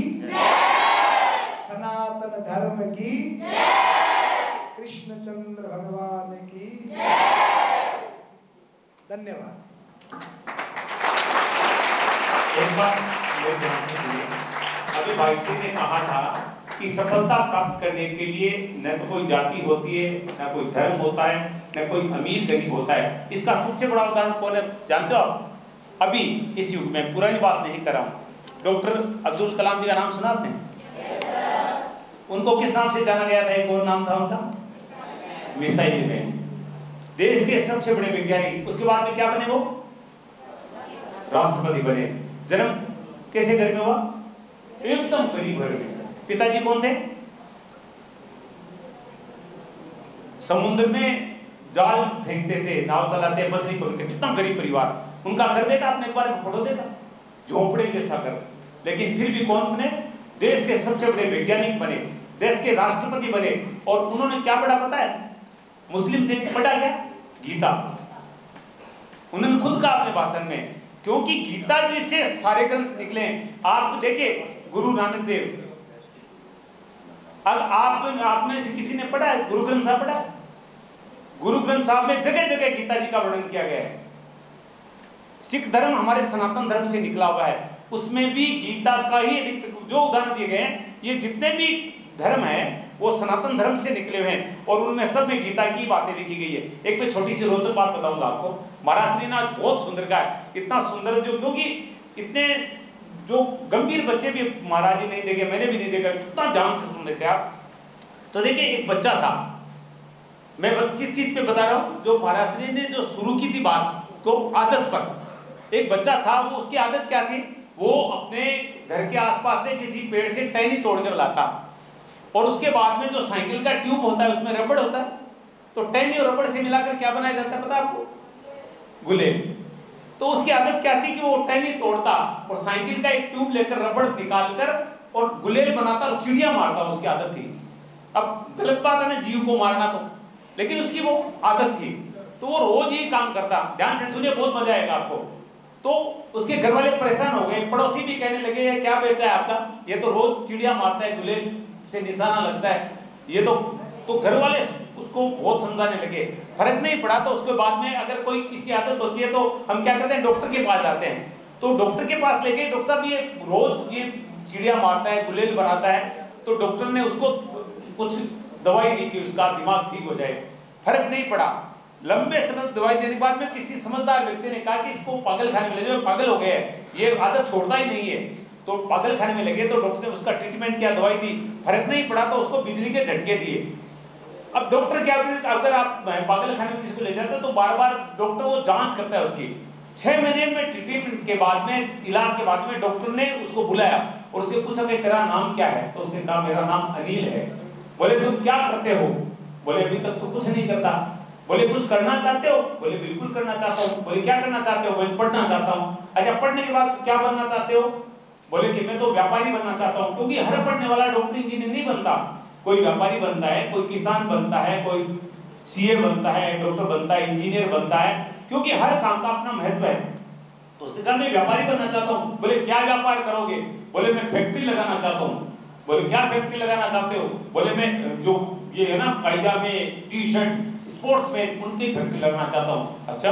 सनातन धर्म की, कृष्णचंद्र भगवान की धन्यवाद। एक बात अभी भाई श्री ने कहा था कि सफलता प्राप्त करने के लिए न तो कोई जाति होती है, न कोई धर्म होता है, न कोई अमीर गरीब होता है। इसका सबसे बड़ा उदाहरण कौन है जानते हो आप? अभी इस युग में, पुरानी बात नहीं कर रहा हूँ, डॉक्टर अब्दुल कलाम जी का नाम सुना आपने? उनको किस नाम से जाना गया था? एक और नाम था उनका, मिसाइल मैन। देश के सबसे बड़े वैज्ञानिक। उसके बाद में क्या बने वो? राष्ट्रपति बने। जन्म कैसे घर में हुआ? एकदम गरीब घर में। पिताजी कौन थे? समुद्र में जाल फेंकते थे, नाव चलाते, मछली पकड़ते। कितना गरीब परिवार। उनका घर देखा आपने? एक बार फोटो देखा? झोंपड़े जैसा घर। लेकिन फिर भी कौन बने? देश के सबसे बड़े वैज्ञानिक बने, देश के राष्ट्रपति बने। और उन्होंने क्या पढ़ा पता है? मुस्लिम थे, पढ़ा क्या? गीता। उन्होंने खुद कहा अपने भाषण में, क्योंकि गीता जी से सारे ग्रंथ निकले। आप देखिए गुरु नानक देव, अब आप में से किसी ने पढ़ा है गुरु ग्रंथ साहब? पढ़ा है? गुरु ग्रंथ साहब में जगह जगह गीता जी का वर्णन किया गया है। सिख धर्म हमारे सनातन धर्म से निकला हुआ है, उसमें भी गीता का ही जो उदाहरण दिए गए हैं, ये जितने भी धर्म है वो सनातन धर्म से निकले हुए हैं, और उनमें सब में गीता की बातें लिखी गई है। एक मैं छोटी सी रोचक बात बताऊंगा आपको। महाराज श्रीनाथ बहुत सुंदर का है, इतना सुंदर जो, क्योंकि इतने जो गंभीर बच्चे भी महाराज जी नहीं देखे, मैंने भी नहीं देखा, कितना ध्यान से सुन लेते आप। तो देखिए एक बच्चा था, मैं किस चीज पे बता रहा हूँ, जो महाराज श्री ने जो शुरू की थी बात को, आदत पर। एक बच्चा था, वो उसकी आदत क्या थी? वो अपने घर के आसपास से किसी पेड़ से टहनी तोड़कर लाता, और उसके बाद में जो साइकिल का ट्यूब होता है उसमें रबड़ होता है, तो टहनी और रबड़ से मिलाकर क्या बनाया जाता है पता है आपको? गुलेल। तो उसकी आदत क्या थी कि वो टहनी तोड़ता और साइकिल का एक ट्यूब लेकर रबड़ निकालकर और गुलेल बनाता और चिड़िया मारता, उसकी आदत थी। अब गलत बात है ना जीव को मारना, तो लेकिन उसकी वो आदत थी, तो वो रोज यही काम करता। ध्यान से सुनिए, बहुत मजा आएगा आपको। तो उसके घर वाले परेशान हो गए, पड़ोसी भी कहने लगे ये क्या बेटा है आपका, ये तो रोज चिड़िया मारता है, गुलेल से निशाना लगता है, ये तो घर वाले उसको बहुत समझाने लगे, फर्क नहीं पड़ा। तो उसके बाद में अगर कोई किसी आदत होती है तो हम क्या करते हैं, डॉक्टर के पास जाते हैं। तो डॉक्टर के पास लेके, डॉक्टर साहब ये रोज ये चिड़िया मारता है, गुलेल बनाता है। तो डॉक्टर ने उसको कुछ दवाई दी कि उसका दिमाग ठीक हो जाए, फर्क नहीं पड़ा। लंबे समय दवाई देने के बाद में किसी समझदार व्यक्ति ने कहा कि इसको पागल खाने में ले जाओ, पागल हो गया है, ये आदत छोड़ता ही नहीं है। तो पागल खाने में लगे, तो डॉक्टर ने उसका ट्रीटमेंट किया, दवाई दी, फर्क नहीं पड़ा, तो उसको बिजली के झटके दिए। अब डॉक्टर क्या करते हैं, अगर आप पागल खाने में किसी को ले जाते हैं तो बार बार डॉक्टर वो जांच करता है उसकी। 6 महीने में ट्रीटमेंट के बाद में, इलाज के बाद में, डॉक्टर ने उसको बुलाया और उससे पूछा कि तेरा नाम क्या है। तो उसने कहा मेरा नाम अनिल है। बोले तुम क्या करते हो? बोले अभी तक तो कुछ नहीं करता। बोले कुछ करना चाहते हो? बोले बिल्कुल करना चाहता हूँ। बोले क्या करना चाहते हो? बोले पढ़ना चाहता हूँ। अच्छा, पढ़ने के बाद क्या बनना चाहते हो? बोले कि मैं तो व्यापारी बनना चाहता हूँ। क्योंकि हर पढ़ने वाला डॉक्टर इंजीनियर नहीं बनता, कोई व्यापारी बनता है, कोई किसान बनता है, कोई सीए बनता है, डॉक्टर बनता है, इंजीनियर बनता है, क्योंकि हर काम का अपना महत्व है। तो उसने कहा मैं व्यापारी बनना चाहता हूँ। बोले क्या व्यापार करोगे? बोले मैं फैक्ट्री लगाना चाहता हूँ। बोले क्या फैक्ट्री लगाना चाहते हो? बोले मैं जो ये है ना पायजामे, टी शर्ट, स्पोर्ट्स में, उनकी फैक्ट्री लगाना चाहता हूँ। अच्छा,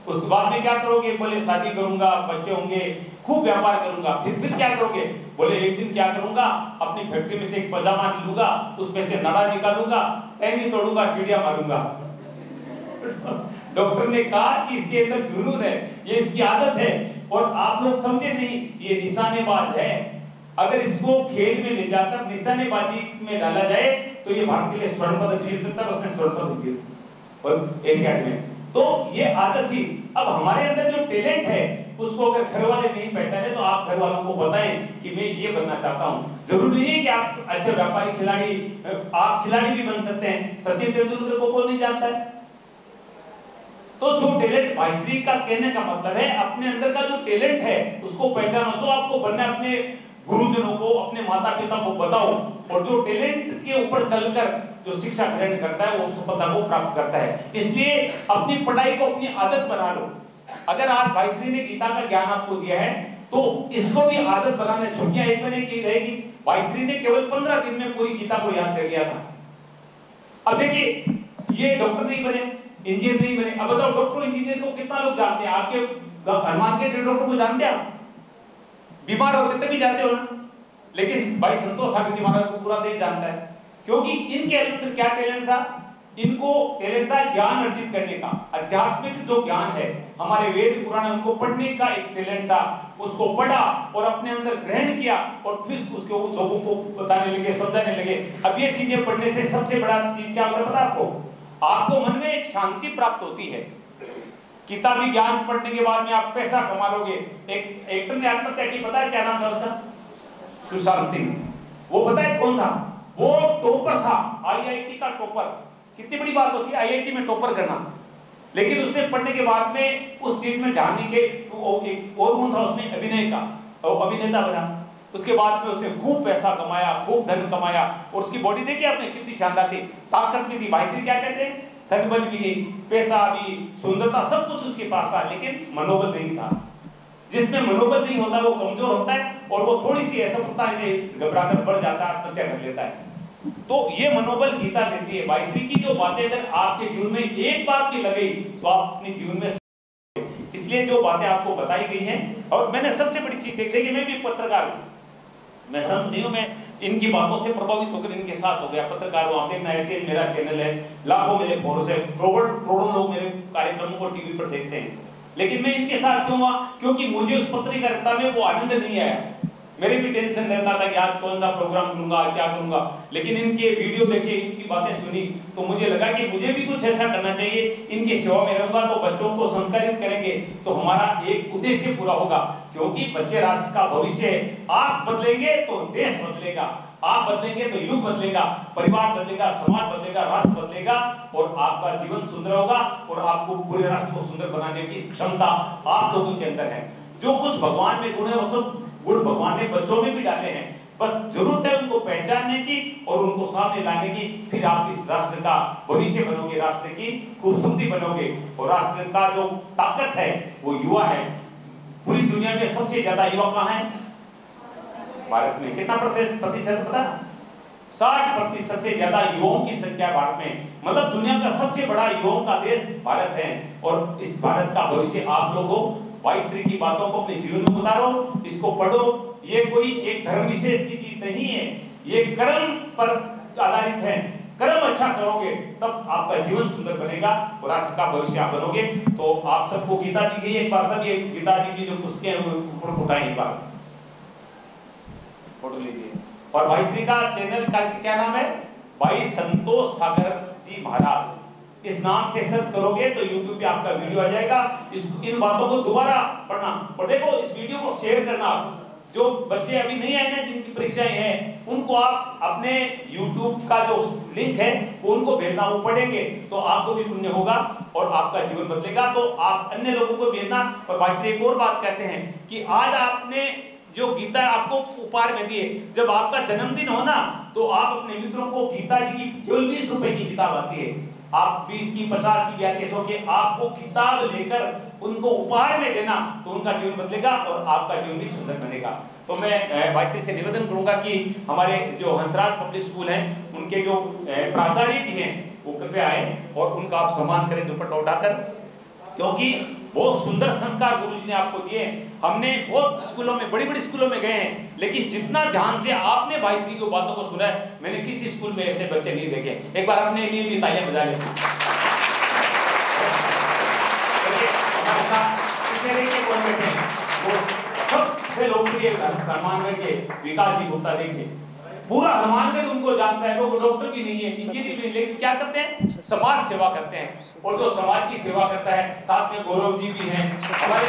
उसके बाद में क्या करोगे? बोले शादी करूंगा, बच्चे होंगे, खूब व्यापार करूंगा। फिर क्या करोगे? बोले एक दिन क्या करूंगा, अपनी फैक्ट्री में से एक पजामा लूंगा, उसमें से नाड़ा निकालूंगा, टहनी तोड़ूंगा, चिड़िया मारूंगा। डॉक्टर ने कहा कि इसके अंदर जुनून है, ये इसकी आदत है, और आप लोग समझे नहीं, ये निशानेबाज है। अगर इसको खेल में ले जाकर निशानेबाजी में डाला जाए तो ये भारत के लिए स्वर्ण पदक जीत सकता है। उसने स्वर्ण पदक जीता और एशियाड में। तो ये आदत थी। अब हमारे अंदर जो टैलेंट है उसको अगर घर वाले नहीं पहचाने तो आप घर वालों को बताएं कि मैं ये बनना चाहता हूँ। जरूरी नहीं है कि आप अच्छे व्यापारी खिलाड़ी, आप खिलाड़ी भी बन सकते हैं। सचिन तेंदुलकर को कौन नहीं जानता है? तो जो टैलेंट, भाईश्री का कहने का मतलब है अपने अंदर का जो टैलेंट है उसको पहचानो। जो आपको बनना है अपने गुरुजनों को, अपने माता पिता को बताओ, और जो टैलेंट के ऊपर चलकर जो शिक्षा ग्रहण करता है वो सफलता को प्राप्त करता है। इसलिए अपनी पढ़ाई को अपनी आदत बना लो। अगर आज भाईश्री ने गीता का ज्ञान आपको दिया है तो इसको भी आदत बनाने, छुट्टियां एक महीने की रहेगी। भाईश्री ने केवल 15 दिन में पूरी गीता को याद कर लिया था। अब देखिए, ये डॉक्टर नहीं बने, इंजीनियर नहीं बने। अब बताओ डॉक्टर इंजीनियर को कितना लोग जानते हैं? आपके हनुमान के डॉक्टर को जानते हैं आप? बीमार होते तभी जाते हो ना। लेकिन भाई संतोष सागर जी महाराज को पूरा देश जानता है, क्योंकि इनके अंदर क्या टैलेंट था? इनको टैलेंट था ज्ञान अर्जित करने का। आध्यात्मिक जो ज्ञान है, हमारे वेद पुराण, उनको पढ़ने का एक टैलेंट था। उसको पढ़ा और अपने अंदर ग्रहण किया और फिर उसको लोगों को बताने लगे, समझाने लगे। अब ये चीजें पढ़ने से सबसे बड़ा चीज क्या होता है पता आपको? आपको मन में एक शांति प्राप्त होती है। किताबी ज्ञान पढ़ने के बाद में आप पैसा कमा लोगे। एक एक्टर ने आत्महत्या की, पता है क्या नाम था उसका? सुशांत सिंह। वो पता है कौन था? वो टॉपर था, आईआईटी का टॉपर। कितनी बड़ी बात होती है आईआईटी में टॉपर करना। लेकिन उसने पढ़ने के बाद में उस चीज में ध्यान नहीं के, एक और गुण था उसमें अभिनय का, और अभिनेता बना। उसके बाद में उसने खूब पैसा कमाया, खूब धन कमाया, और उसकी बॉडी देखी आपने कितनी शानदार थी, ताकत भी थी। भाईश्री क्या कहते हैं? धन बल भी, पैसा भी, सुंदरता, सब कुछ उसके पास था, लेकिन मनोबल नहीं था। जिसमें मनोबल नहीं होता वो कमजोर होता है, और वो थोड़ी सी असफलता से घबराकर बढ़ जाता है, आत्महत्या कर लेता है। तो ये मनोबल गीता देती है। भाईश्री की जो बातें अगर आपके जीवन में एक बात भी लगी तो आप अपने जीवन में, इसलिए जो बातें आपको बताई गई हैं। और मैंने सबसे बड़ी चीज देखी, मैं भी पत्रकार हूँ, मैं समझ नहीं हूँ, मैं इनकी बातों से प्रभावित होकर इनके साथ हो गया। पत्रकार हूँ, आते ऐसे मेरा चैनल है, लाखों मेरे फॉलोअर्स है, करोड़ों लोग मेरे कार्यक्रमों को टीवी पर देखते हैं। लेकिन मैं इनके साथ क्यों हुआ? क्योंकि मुझे उस पत्रकारिता में वो आनंद नहीं आया। मेरे भी टेंशन रहता था कि आज कौन सा प्रोग्राम करूंगा, क्या करूंगा। लेकिन इनके वीडियो देखे, इनकी बातें सुनी तो मुझे लगा कि मुझे भी कुछ ऐसा करना चाहिए। इनकी सेवा में रहूंगा तो बच्चों को संस्कारित करेंगे तो हमारा एक उद्देश्य पूरा होगा, क्योंकि बच्चे राष्ट्र का भविष्य है। आप बदलेंगे तो देश बदलेगा, आप बदलेंगे तो युग बदलेगा, परिवार बदलेगा, समाज बदलेगा, राष्ट्र बदलेगा, और आपका जीवन सुंदर होगा, और आपको पूरे राष्ट्र को सुंदर बनाने की क्षमता आप लोगों के अंदर है। जो कुछ भगवान में गुण है वो सब गुण भगवान ने बच्चों में भी डाले हैं। बस जरूरत है उनको पहचानने की और उनको सामने लाने की। फिर आप इस राष्ट्र का भविष्य बनोगे, राष्ट्र की खूबसूरती बनोगे। और राष्ट्र का जो ताकत है वो युवा है। पूरी दुनिया में सबसे ज्यादा युवा कहाँ है? भारत में। कितना प्रतिशत पता? 60% से ज्यादा युवाओं की संख्या भारत में। मतलब दुनिया का सबसे बड़ा युवाओं का देश भारत है। और इस भारत का भविष्य आप लोगों भाईश्री की बातों को अपने जीवन में उतारो, इसको पढ़ो। ये कोई एक धर्म विशेष की चीज नहीं है, ये कर्म पर आधारित है। कर्म अच्छा करोगे तब आपका जीवन सुंदर बनेगा और राष्ट्र का भविष्य आप बनोगे। तो आप सबको गीता दी गई है, एक बार सब ये गीता जी की जो पुस्तकें हैं वो उठाएं, एक बार फोटो लीजिए। और भाईश्री का चैनल का क्या नाम है? भाई संतोष सागर जी महाराज। इस नाम से सर्च करोगे तो YouTube पे आपका वीडियो आ जाएगा। इन बातों को दोबारा पढ़ना और देखो, इस वीडियो को शेयर करना। जो बच्चे अभी नहीं आए ना, जिनकी परीक्षाएं हैं, उनको आप अपने YouTube का जो लिंक है वो उनको भेजना, वो पढ़ेंगे तो आपको भी पुण्य होगा और आपका जीवन बदलेगा। तो आप अन्य लोगों को भेजना। और भाईश्री एक और बात कहते हैं कि आज आपने जो गीता आपको उपहार में दिए, जब आपका जन्मदिन हो ना तो आप अपने मित्रों को गीता जी की केवल 20 रुपए की किताब आती है, आप 20 की 50 की या 100 की आपको किताब लेकर उनको उपहार में देना, तो उनका जीवन बदलेगा और आपका जीवन भी सुंदर बनेगा। तो मैं भाईश्री से निवेदन करूंगा कि हमारे जो हंसराज पब्लिक स्कूल हैं उनके जो प्राचार्य जी हैं वो कृपया आए और उनका आप सम्मान करें दुपट्टा उठाकर, क्योंकि बहुत सुंदर संस्कार गुरुजी ने आपको दिए। हमने बहुत स्कूलों में, बड़ी बड़ी स्कूलों में गए हैं, लेकिन जितना ध्यान से आपने भाईश्री की बातों को सुना है, मैंने किसी स्कूल में ऐसे बच्चे नहीं देखे। एक बार अपने लिए भी तालियां बजा लें। सबसे लोकप्रिय हनुमानगढ़ के विकास जी गुप्ता देखिए, पूरा हनुमानगढ़ उनको जानता है। वो डॉक्टर भी नहीं है, इंजीनियर भी, लेकिन क्या करते हैं? समाज सेवा करते हैं। और जो समाज की सेवा करता है, साथ में गौरव जी भी हैं, हमारे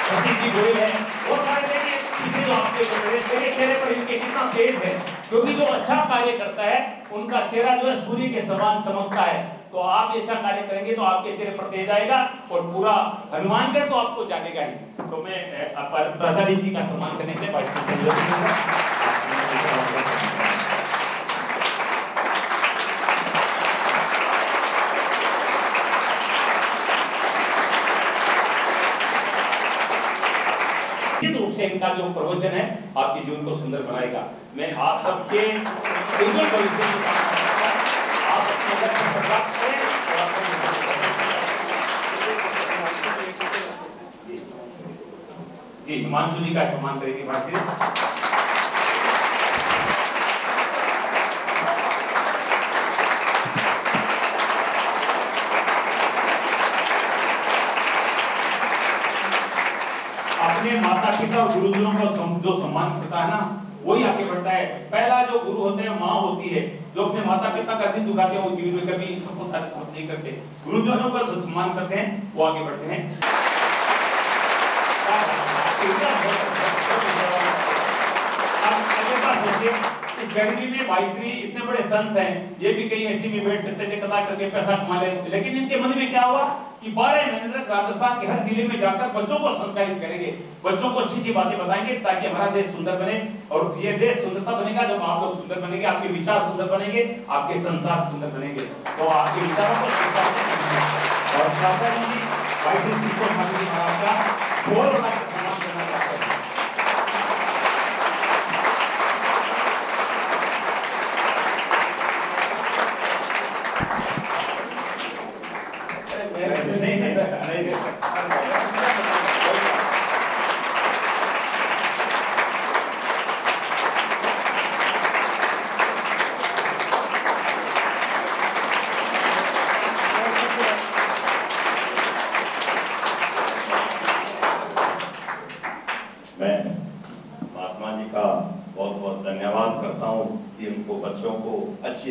सतीश जी गोयल हैं, बहुत सारे देखिए पीछे जो आपके चेहरे पर इनके कितना तेज है, क्योंकि जो अच्छा कार्य करता है उनका चेहरा जो है सूर्य के समान चमकता है। तो आप ये अच्छा कार्य करेंगे तो आपके चेहरे पर तेज आएगा और पूरा हनुमानगढ़ तो आपको जानेगा ही। तो मैं प्राचार्य जी का सम्मान करने के लिए भाईश्री से निवेदन करूंगा। रूप से इनका जो प्रवचन है आपके जीवन को सुंदर बनाएगा। मैं आप सबके उज्जवल भविष्य की कामना करता हूं। आप अपने लक्ष्य पर प्राप्त करें जी। हिमांशु जी का सम्मान करेंगे भाईश्री। अपने माता पिता और गुरुजनों को जो सम्मान करता है ना, वही आगे बढ़ता है। पहला जो गुरु होते हैं माँ होती है, जो अपने माता पिता का दिल दुखाते हैं वो जीवन में कभी सफलता प्राप्त नहीं करते। गुरुजनों का सम्मान करते हैं वो आगे बढ़ते हैं। इस गर्मी में भाईश्री इतने बड़े संत हैं, ये भी कहीं ऐसी में बैठ सकते थे कथा करके पैसा कमा ले, लेकिन इनके मन में क्या हुआ कि 12 महीने तक राजस्थान के हर जिले में जाकर बच्चों को संस्कारित करेंगे, बच्चों को अच्छी अच्छी बातें बताएंगे ताकि हमारा देश सुंदर बने। और ये देश सुंदरता बनेगा जब आप लोग सुंदर बनेंगे, आपके विचार सुंदर बनेंगे, आपके संसार सुंदर बनेंगे। तो आपके विचारों को और भाईश्री को महाराज का बहुत बड़ा सम्मान करना चाहते हैं।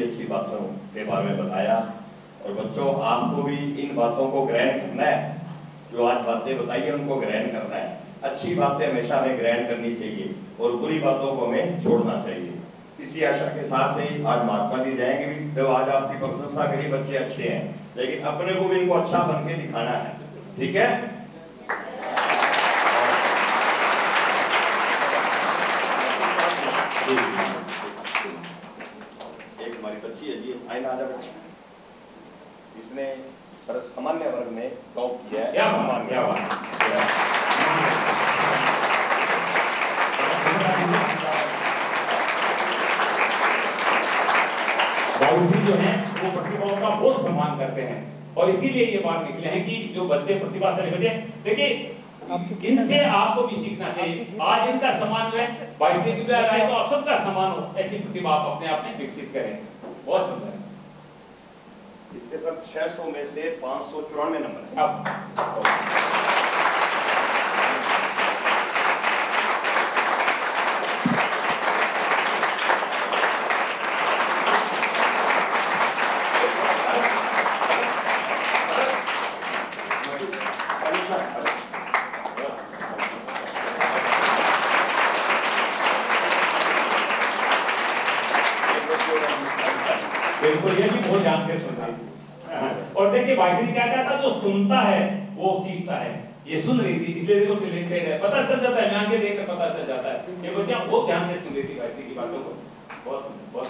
अच्छी बातों के बारे में बताया। और बच्चों, आपको भी इन बातों को ग्रहण करना है, जो आज बातें बताई है उनको ग्रहण करना है। अच्छी बातें हमेशा हमें ग्रहण करनी चाहिए और बुरी बातों को हमें छोड़ना चाहिए। इसी आशा के साथ ही आज महात्मा जी जाएंगे भी, जब आज आपकी प्रशंसा करी बच्चे अच्छे हैं, लेकिन अपने को भी इनको अच्छा बन के दिखाना है, ठीक है? हमारी बच्ची है जी, आईना आ जाए, इसने सामान्य वर्ग में टॉप किया है। बाबूजी जो है वो प्रतिभाओं का बहुत सम्मान करते हैं और इसीलिए ये बात निकले हैं कि जो बच्चे प्रतिभाशाली बच्चे, देखिए इनसे आपको भी सीखना चाहिए। आज इनका सम्मान है, वाइसली दुबे राय को आप सबका सम्मान हो, ऐसी प्रतिभा आप अपने आप में विकसित करें। बहुत सुंदर है। इसके साथ 600 में से 594 नंबर है। अब बिल्कुल ये भी बहुत ध्यान से सुन रही थी। और देखिए वाइसली क्या कहता, जो सुनता है वो सीखता है। ये सुन रही थी इसलिए वो टैलेंटेड है, पता चल जाता है, मैं आगे देखकर पता चल जाता है। ये बच्चा बहुत ध्यान से सुन रही थी वाइसली की बातों को। बहुत बहुत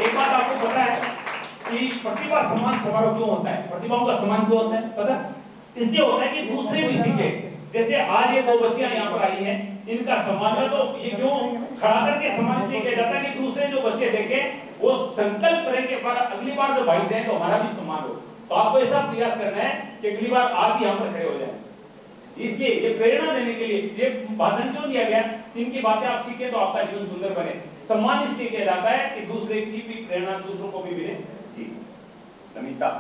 एक बात आपको पता है कि प्रतिभा सम्मान समारोह क्यों होता है? प्रतिभाओं का सम्मान क्यों होता है पता? इसलिए होता है कि दूसरे भी सीखे। जैसे आज ये दो बच्चियां यहाँ पर आई हैं, इनका सम्मान है, तो ये क्यों खड़ा करके सम्मान इसलिए किया जाता है कि दूसरे जो बच्चे देखें वो संकल्प करें कि पर अगली बार जो भाई हैं तो हमारा भी सम्मान हो। तो आपको ऐसा प्रयास करना है कि अगली बार आप भी यहाँ पर खड़े हो जाए। इसलिए ये प्रेरणा देने के लिए ये भाषण क्यों दिया गया, इनकी बातें आप सीखें तो आपका जीवन सुंदर बने। सम्मान इसलिए किया जाता है कि दूसरे की भी प्रेरणा दूसरों को भी मिले। जी नमिता,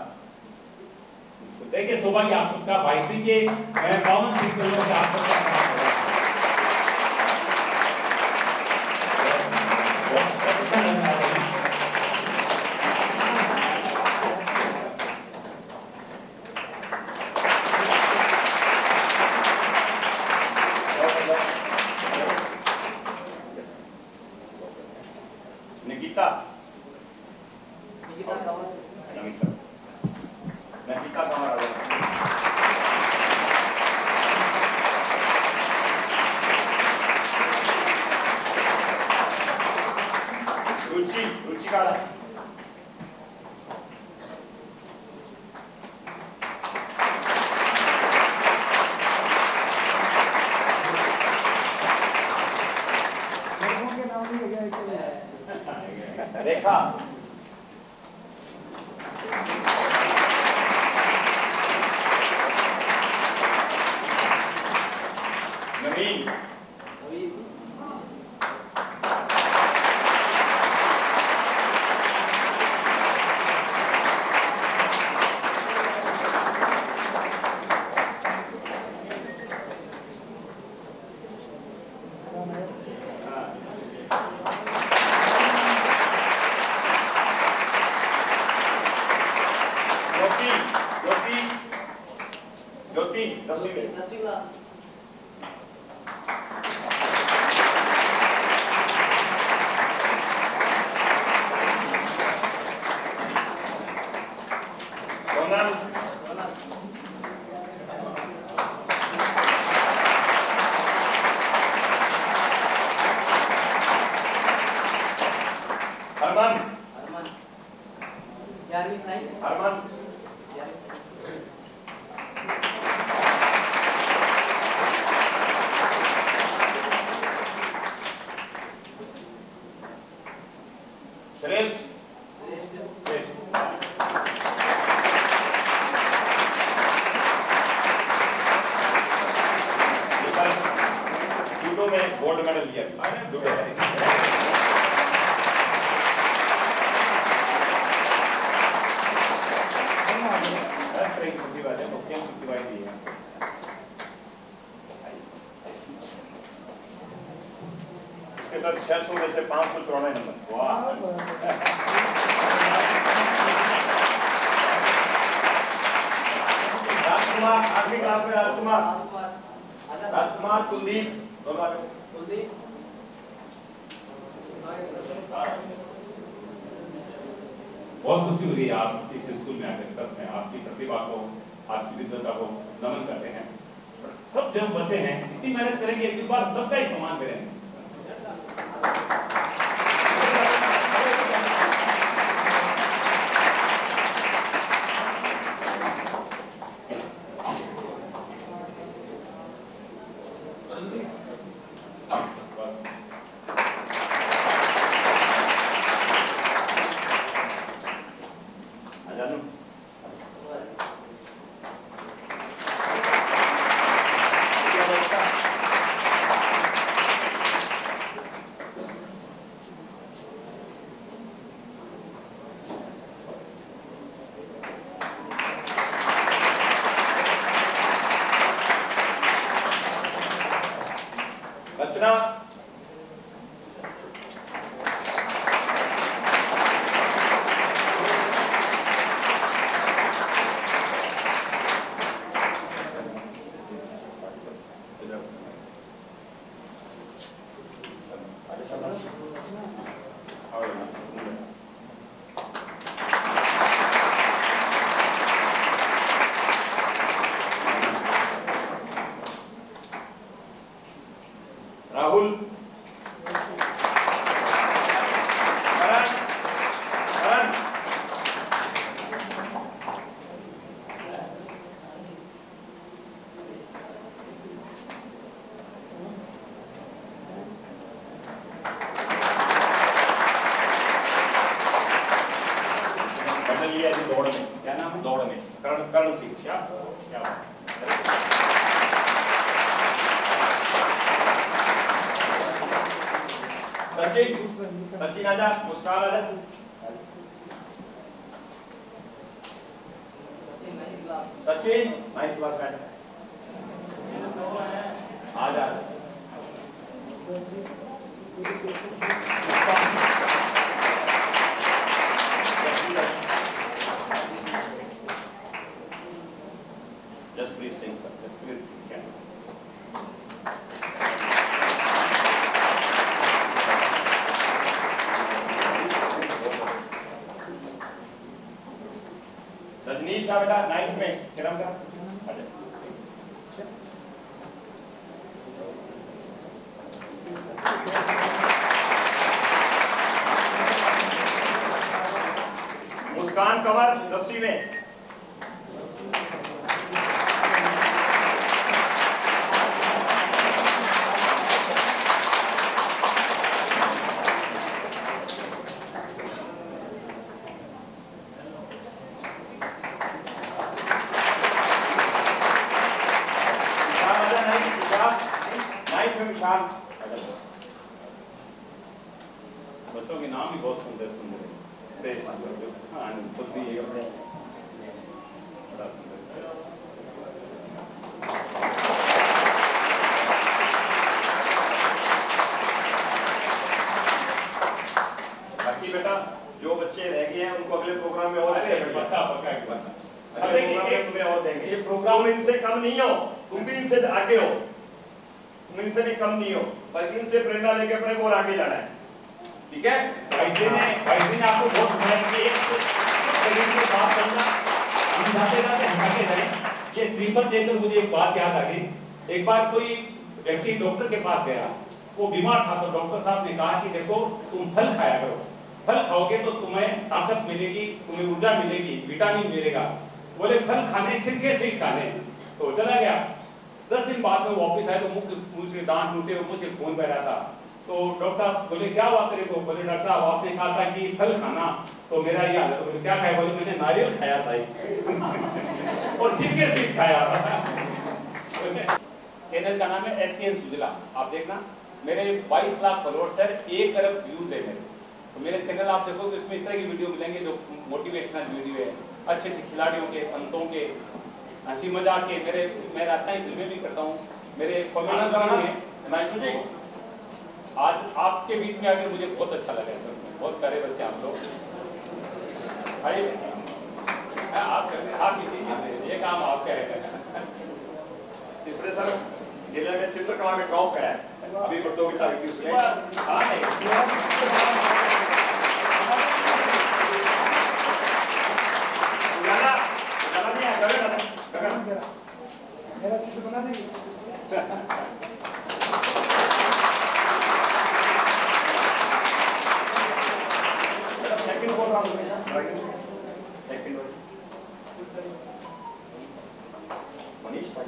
देखिए सौभाग्य आप सबका वाइसली के 52 सीटों से आप सबका निकिता, नमिता, नमिता का हमारा रुचि, रुचिका, रेखा, नवीन, ज्योति, 10वीं क्लास, सोनल, हरमन, 11वीं साइंस, हरमन, श्रेष्ठ, जूडो में गोल्ड मेडल लिया। इसके साथ 600 में से 594 नंबर। वाह, राजकुमार, 8वीं क्लास में राजकुमार, राजकुमार, कुलदीप, दोनों कुलदीप, बहुत खुशी हो रही है आप इस स्कूल में आकर। सच में आपकी प्रतिभा को, आपकी विद्वता को नमन करते हैं। सब जो बच्चे हैं इतनी मेहनत करेंगे, एक बार सबका ही सम्मान करेंगे। राहुल, दौड़ में, क्या नाम है? दौड़ में कर्ण सिंह। क्या सचिन आजा, मुस्कान आजा। सचिन 9th क्लास में आजा। जसप्रीत सिंह सर, जसप्रीत सिंह क्या रजनीश आ बेटा 9th में किरम का मुस्कान कंवर 10वीं में। बच्चों के नाम भी बहुत सुंदर सुंदर है। खुद भी बड़ा सुंदर। बाकी बेटा जो बच्चे रह गए हैं उनको अगले प्रोग्राम में और तुम्हें और देंगे। ये प्रोग्राम तुम इनसे कम नहीं हो, तुम भी इनसे आगे हो, तुम इनसे भी कम नहीं हो, बल्कि इनसे प्रेरणा लेके अपने को और आगे जाना है। ठीक है? भाई जी ने आपको बहुत बताया कि एक तरीके से बात करना हम जाते जाए। ये श्रीफल देखकर मुझे एक बात याद आ गई। एक बार कोई व्यक्ति डॉक्टर के पास गया, वो बीमार था, तो डॉक्टर साहब ने कहा कि देखो तुम फल खाया करो, फल खाओगे तो तुम्हें ताकत मिलेगी, तुम्हें ऊर्जा मिलेगी, विटामिन मिलेगा। बोले फल खाने छिलके से ही खाने। तो चला गया। 10 दिन बाद में वापस आए तो मुंह से दांत टूटे और मुंह से खून बह रहा था। तो डॉक्टर साहब बोले क्या हुआ तेरे को? बोले डॉक्टर साहब आपने कहा था कि फल खाना, तो मेरा ये हालत। बोले क्या खाया? बोले मैंने नारियल खाया था और छिलके से खाया था। चैनल का नाम है SCN सुजला। आप देखना, मेरे 22 लाख फॉलोअर्स है, 1 अरब व्यूज है मेरे। तो मेरे चैनल आप देखोगे उसमें इस तरह की वीडियो मिलेंगे जो मोटिवेशनल वीडियो है, अच्छे अच्छे खिलाड़ियों के, संतों के, हंसी मजाक के। मैं राजस्थानी फिल्में भी करता हूँ, मेरे कॉमेडी में। आज आपके बीच में आकर मुझे बहुत अच्छा लगा सर, बहुत प्यारे बच्चे आप लोग। भाई आप करते, आप ये काम आप क्या है? तीसरे सर जिले में चित्रकला में टॉप है, अभी प्रतियोगिता हुई थी उसमें। मेरा चित्र बना देंगे। सेकंड बोल रहा हूँ सेकंड मनीष भाई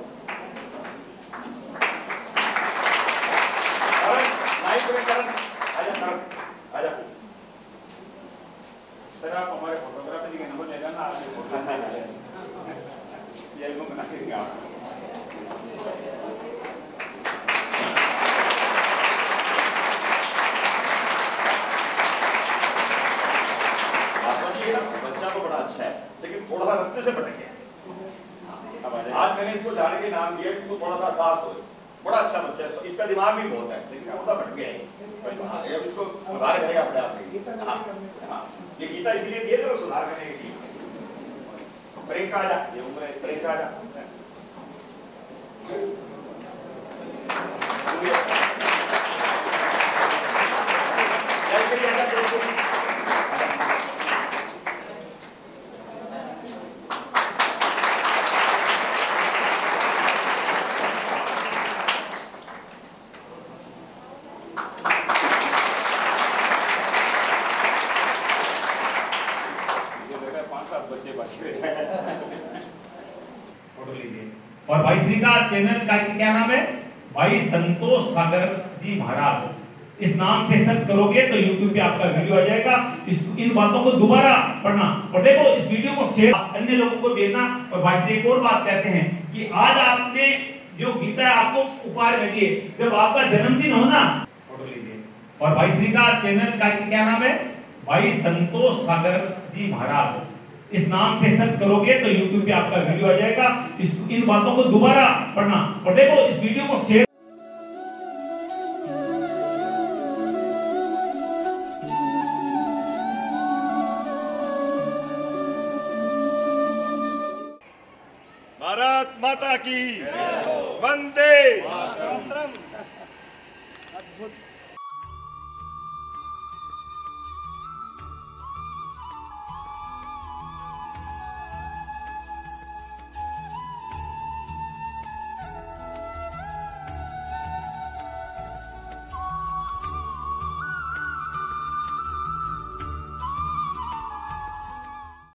आजा सर आप हमारे फोटोग्राफर के नंबर ले जाना आपके फोटो ये एल्बम बना के देंगे आप बच्चा तो बड़ा अच्छा है लेकिन थोड़ा सा रास्ते से भटक गया। आज मैंने इसको जाने के नाम दिया इसको थोड़ा सा एहसास हो। बड़ा अच्छा बच्चा है इसका दिमाग भी बहुत है लेकिन थोड़ा भटक गया है। अब इसको सुधार करेगा अपने आप में। ये गीता इसलिए दिए थे सुधार करने के लिए। प्रियंका आजा ये उम्र है प्रियंका आजा और भाई श्री का चैनल का क्या नाम है? भाई संतोष सागर जी महाराज। इस नाम से सर्च करोगे तो YouTube पे आपका वीडियो आ जाएगा। इन बातों को दोबारा पढ़ना और देखो इस वीडियो को शेयर अन्य लोगों को देना। और भाई श्री एक और बात कहते हैं कि आज आपने जो गीता आपको उपहार में दिए, जब आपका जन्मदिन हो ना, फोटो लीजिए। और भाई श्री का चैनल का क्या नाम है? भाई संतोष सागर जी महाराज। इस नाम से सर्च करोगे तो YouTube पे आपका वीडियो आ जाएगा। इन बातों को दोबारा पढ़ना और देखो इस वीडियो को शेयर। भारत माता की वंदे। अद्भुत